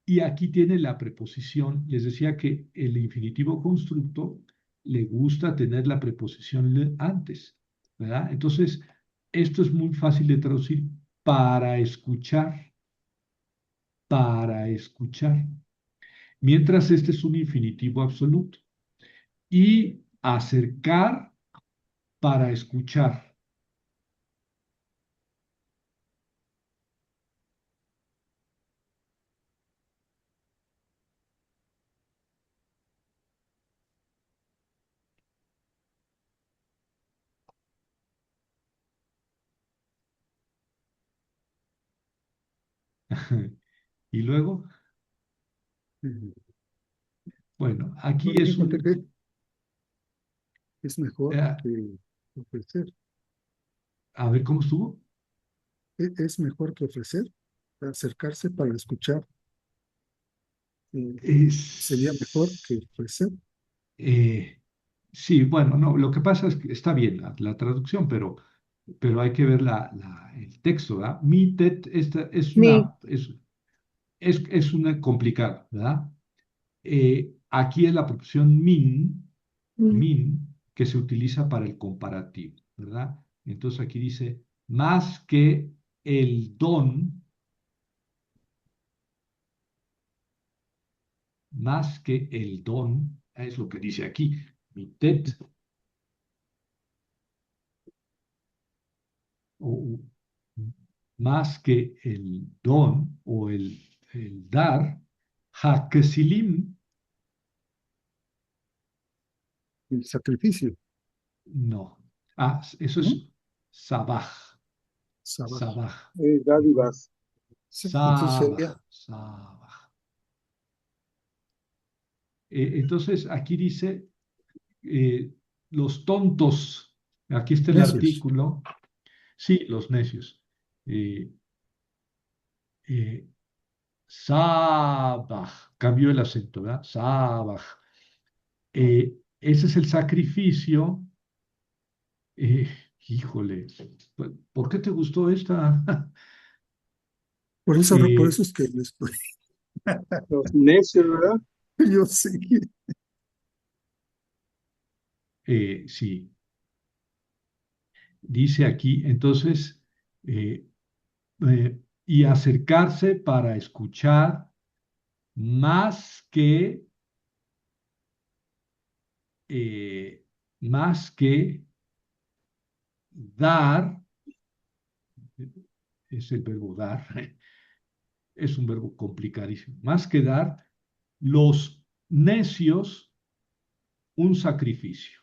Y aquí tiene la preposición. Les decía que el infinitivo constructo le gusta tener la preposición antes, ¿verdad? Entonces, esto es muy fácil de traducir para escuchar, para escuchar. Mientras este es un infinitivo absoluto. Y acercar para escuchar. Y luego, Ujú. bueno, aquí Bueno, es fíjate que un, es mejor eh, que ofrecer. a ver cómo estuvo. Es mejor que ofrecer, acercarse para escuchar. eh, Sería mejor que Es, ofrecer. sí, bueno, no, lo que pasa es que está bien la traducción, pero pero hay que ver el texto, ¿verdad? Mitet, esta Mi, es una complicada, ¿verdad? Aquí es la preposición mm, min, que se utiliza para el comparativo, ¿verdad? Entonces aquí dice, más que el don, más que el don, es lo que dice aquí, mitet, o más que el don o el dar, hakesilim, El sacrificio, no. Eso ¿no? es sabaj, Sabaj. sabaj. Dádivas. Sí, entonces Sabaj, sería, sabaj. Entonces aquí dice los tontos. Aquí está el necios. artículo. Sí, los necios. Eh, eh, sabaj. Cambió el acento, ¿verdad? Sabaj. Ese es el sacrificio. Eh, híjole, ¿por qué te gustó esta? Por Eh, eso es que les Los necios, ¿verdad? yo sé. sí, dice aquí, entonces, eh, y acercarse para escuchar más eh, más que dar, es el verbo dar, es un verbo complicadísimo, más que dar, los necios un sacrificio,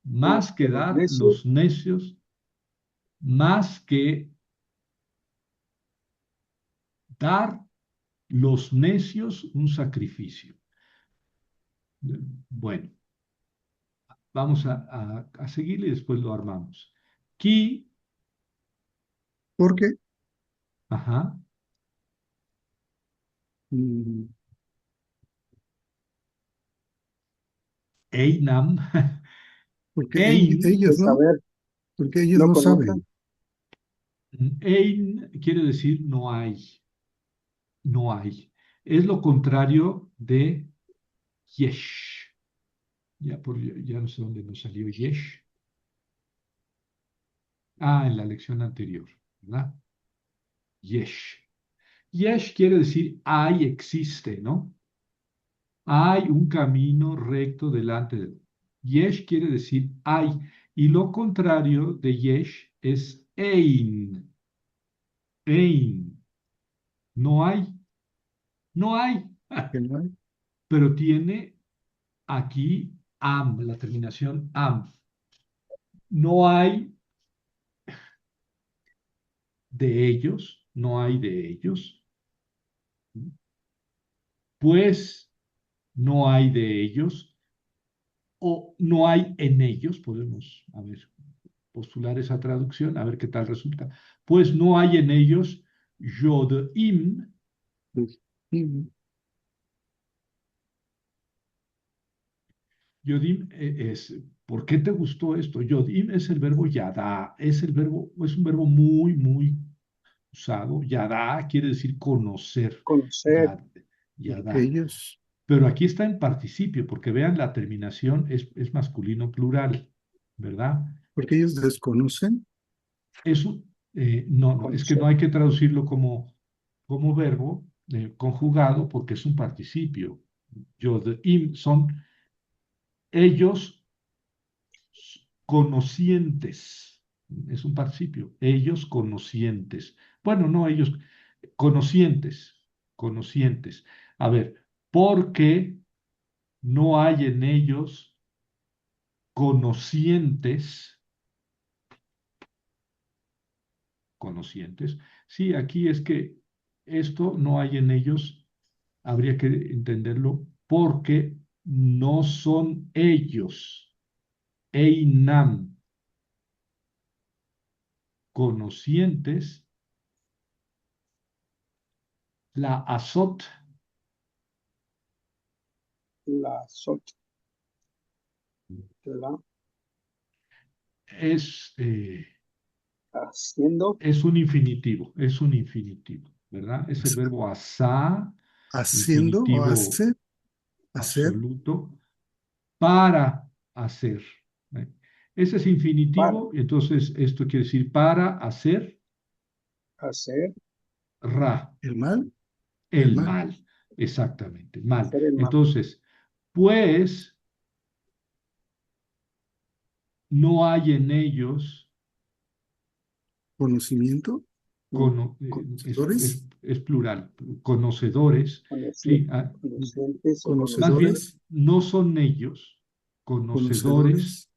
más que Que los dar necios, los necios, más que dar los necios un sacrificio. Bueno, vamos a seguirle y después lo armamos. Ki, Porque, ajá, mm, Einam, porque Ein, de ellos no, saber, porque ellos no no conocen. saben. Ein quiere decir no hay, no hay. Es lo contrario de yesh. Ya no sé dónde nos salió yesh. En la lección anterior, ¿verdad? Yesh. Yesh quiere decir hay, existe, ¿no? Hay un camino recto delante de. Yesh quiere decir hay. Y lo contrario de yesh es ein. Ein. No hay. No hay. Que no hay. Pero tiene aquí am, la terminación am. No hay de ellos. No hay de ellos. Pues no hay de ellos. O no hay en ellos. Podemos, a ver, postular esa traducción, a ver qué tal resulta. Pues no hay en ellos Yodim. Pues, y- Yodim ¿por qué te gustó esto? Yodim es el verbo yada, es un verbo muy, muy usado. Yada quiere decir conocer, Conocer, yad, porque yada. ellos, Pero aquí está en participio, porque vean la terminación es masculino plural, ¿verdad? porque ellos desconocen. Eso, no, es que conocer. no hay que traducirlo como verbo conjugado porque es un participio. Yodim son ellos conocientes. Es un participio. Ellos conocientes. Bueno, no ellos, conocientes, conocientes. A ver, porque no hay en ellos conocientes, conocientes. Sí, aquí es que esto no hay en ellos, habría que entenderlo porque no son ellos, Einam, conocientes, la azot La sot, la es haciendo, Es un infinitivo, ¿verdad? Es el verbo asá, haciendo o infinitivo hacer, absoluto, para hacer. ¿eh? Ese es para infinitivo, entonces esto quiere decir para hacer hacer ra, el mal, el el mal, mal, exactamente, mal. hacer el mal. Entonces, pues no hay en ellos, conocimiento, conocedores, es plural, conocedores, Conocimiento, sí, conocentes o más bien conocedores, conocedores, no son ellos conocedores conocedores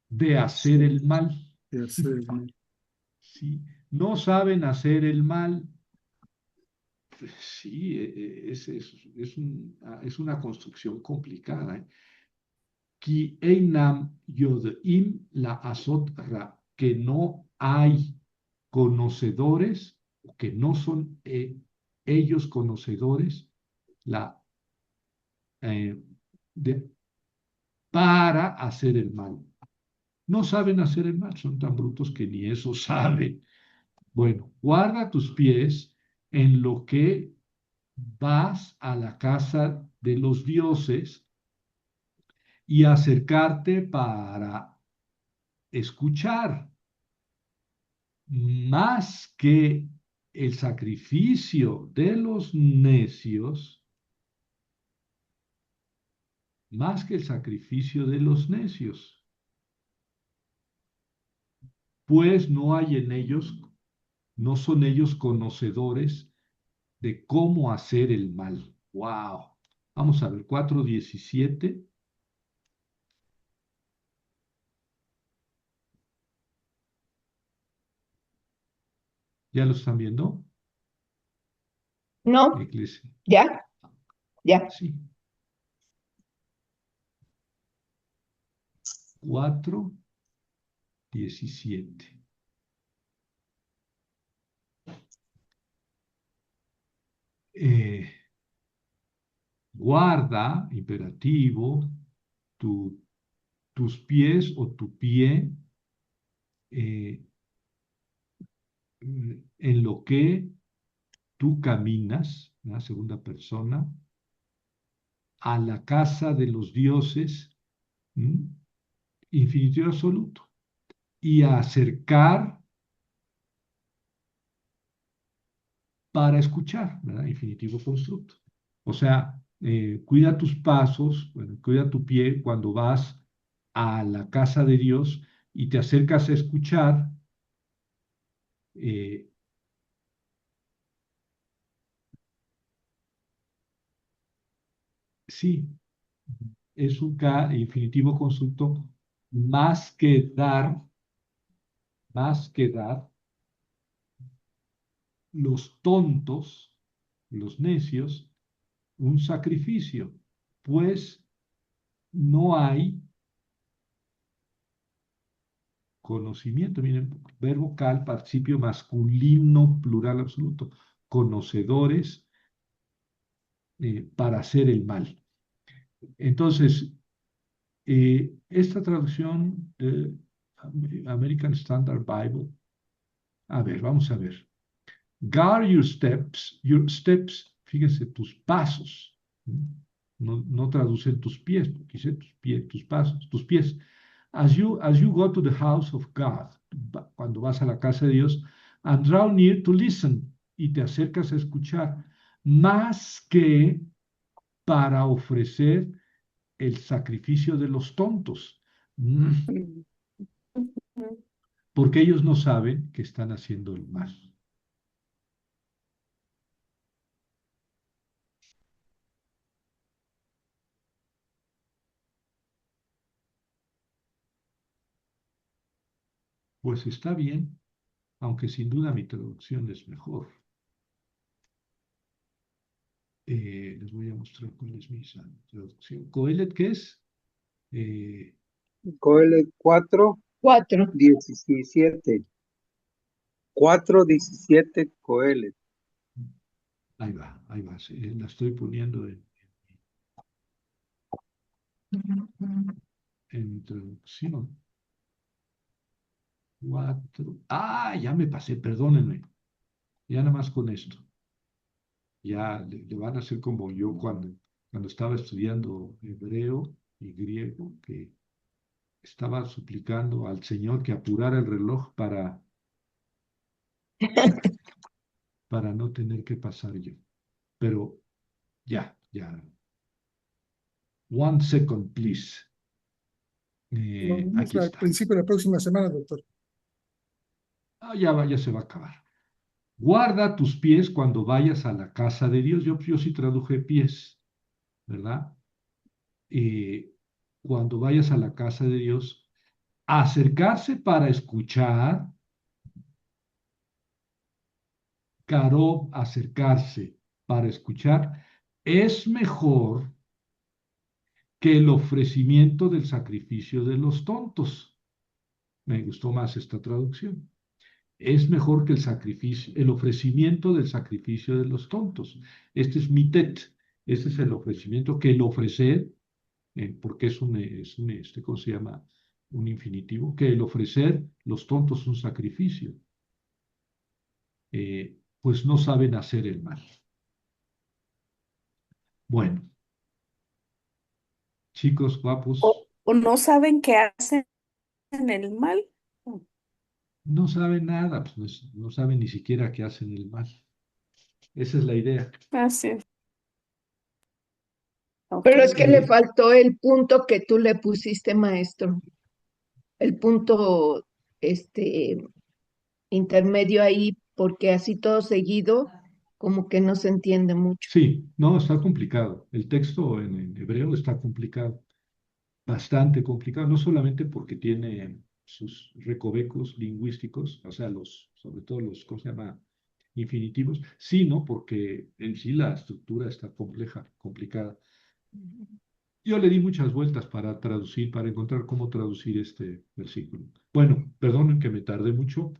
de hacer el mal, de hacer el mal. ¿sí? No saben hacer el mal. Sí, es una construcción complicada. ¿eh? Ki einam yodim la azot ra, que no hay conocedores, que no son ellos conocedores, la, eh, de- para hacer el mal. No saben hacer el mal, son tan brutos que ni eso saben. Bueno, guarda tus pies en lo que vas a la casa de los dioses y acercarte para escuchar, más que el sacrificio de los necios, más que el sacrificio de los necios, pues no hay en ellos, no son ellos conocedores de cómo hacer el mal. ¡Wow! Vamos a ver, 4:17. ¿Ya lo están viendo? No, Iglesia. ya, ya. Sí. 4:17. Eh, guarda, imperativo, tu, tus pies o tu pie eh, en lo que tú caminas, la segunda persona, a la casa de los dioses, ¿m? Infinitivo absoluto, y a acercar para escuchar, ¿verdad? Infinitivo constructo. O sea, cuida tus pasos, bueno, cuida tu pie cuando vas a la casa de Dios y te acercas a escuchar. eh, sí, es un infinitivo constructo más que dar, los tontos, los necios, un sacrificio, pues no hay conocimiento. Miren, verbo cal, participio masculino, plural absoluto, conocedores para hacer el mal. Entonces, esta traducción de American Standard Bible, a ver, vamos a ver. Guard your steps, fíjense, tus pasos. No, no traducen tus pies, porque dice tus pies, tus pasos, tus pies. As you go to the house of God, cuando vas a la casa de Dios, and draw near to listen, y te acercas a escuchar, más que para ofrecer el sacrificio de los tontos, porque ellos no saben que están haciendo el mal. Pues está bien, aunque sin duda mi traducción es mejor. Les voy a mostrar cuál es mi traducción. ¿Coelet qué es? Coelet 4, 4. 17. 4:17 Coelet. Ahí va, sí, la estoy poniendo en mi traducción. 4. Ah, ya me pasé, perdónenme. Ya nada más con esto. Ya le van a hacer como yo cuando estaba estudiando hebreo y griego, que estaba suplicando al Señor que apurara el reloj para no tener que pasar yo. Pero ya. 1 second, please. Nos vemos Aquí al está. principio de la próxima semana, doctor. Ah, ya se va a acabar. Guarda tus pies cuando vayas a la casa de Dios. Yo sí traduje pies, ¿verdad? Cuando vayas a la casa de Dios, acercarse para escuchar, Caro, acercarse para escuchar, es mejor que el ofrecimiento del sacrificio de los tontos. Me gustó más esta traducción. Es mejor que el ofrecimiento del sacrificio de los tontos. Este es mitet, este es el ofrecimiento que el ofrecer, porque es ¿cómo se llama? Un infinitivo, que el ofrecer los tontos un sacrificio, pues no saben hacer el mal. Bueno, chicos guapos, O no saben qué hacen el mal. no saben nada, pues no saben ni siquiera que hacen el mal. Esa es la idea. Así es. Ok. Pero es que le faltó el punto que tú le pusiste, maestro. El punto, intermedio ahí, porque así todo seguido, como que no se entiende mucho. Sí, no, está complicado. El texto en hebreo está complicado, bastante complicado, no solamente porque tiene sus recovecos lingüísticos, o sea, sobre todo ¿cómo se llama? Infinitivos, sino porque en sí la estructura está complicada. Yo le di muchas vueltas para traducir, para encontrar cómo traducir este versículo. Bueno, perdonen que me tardé mucho.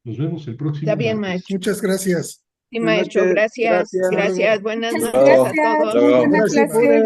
Nos vemos el próximo Está bien, martes. maestro. Muchas gracias. Sí, Buenas maestro, noches, gracias. gracias. Hasta luego. Gracias, buenas Muchas noches a Luego, gracias. todos. Muy luego. buena Gracias, clase.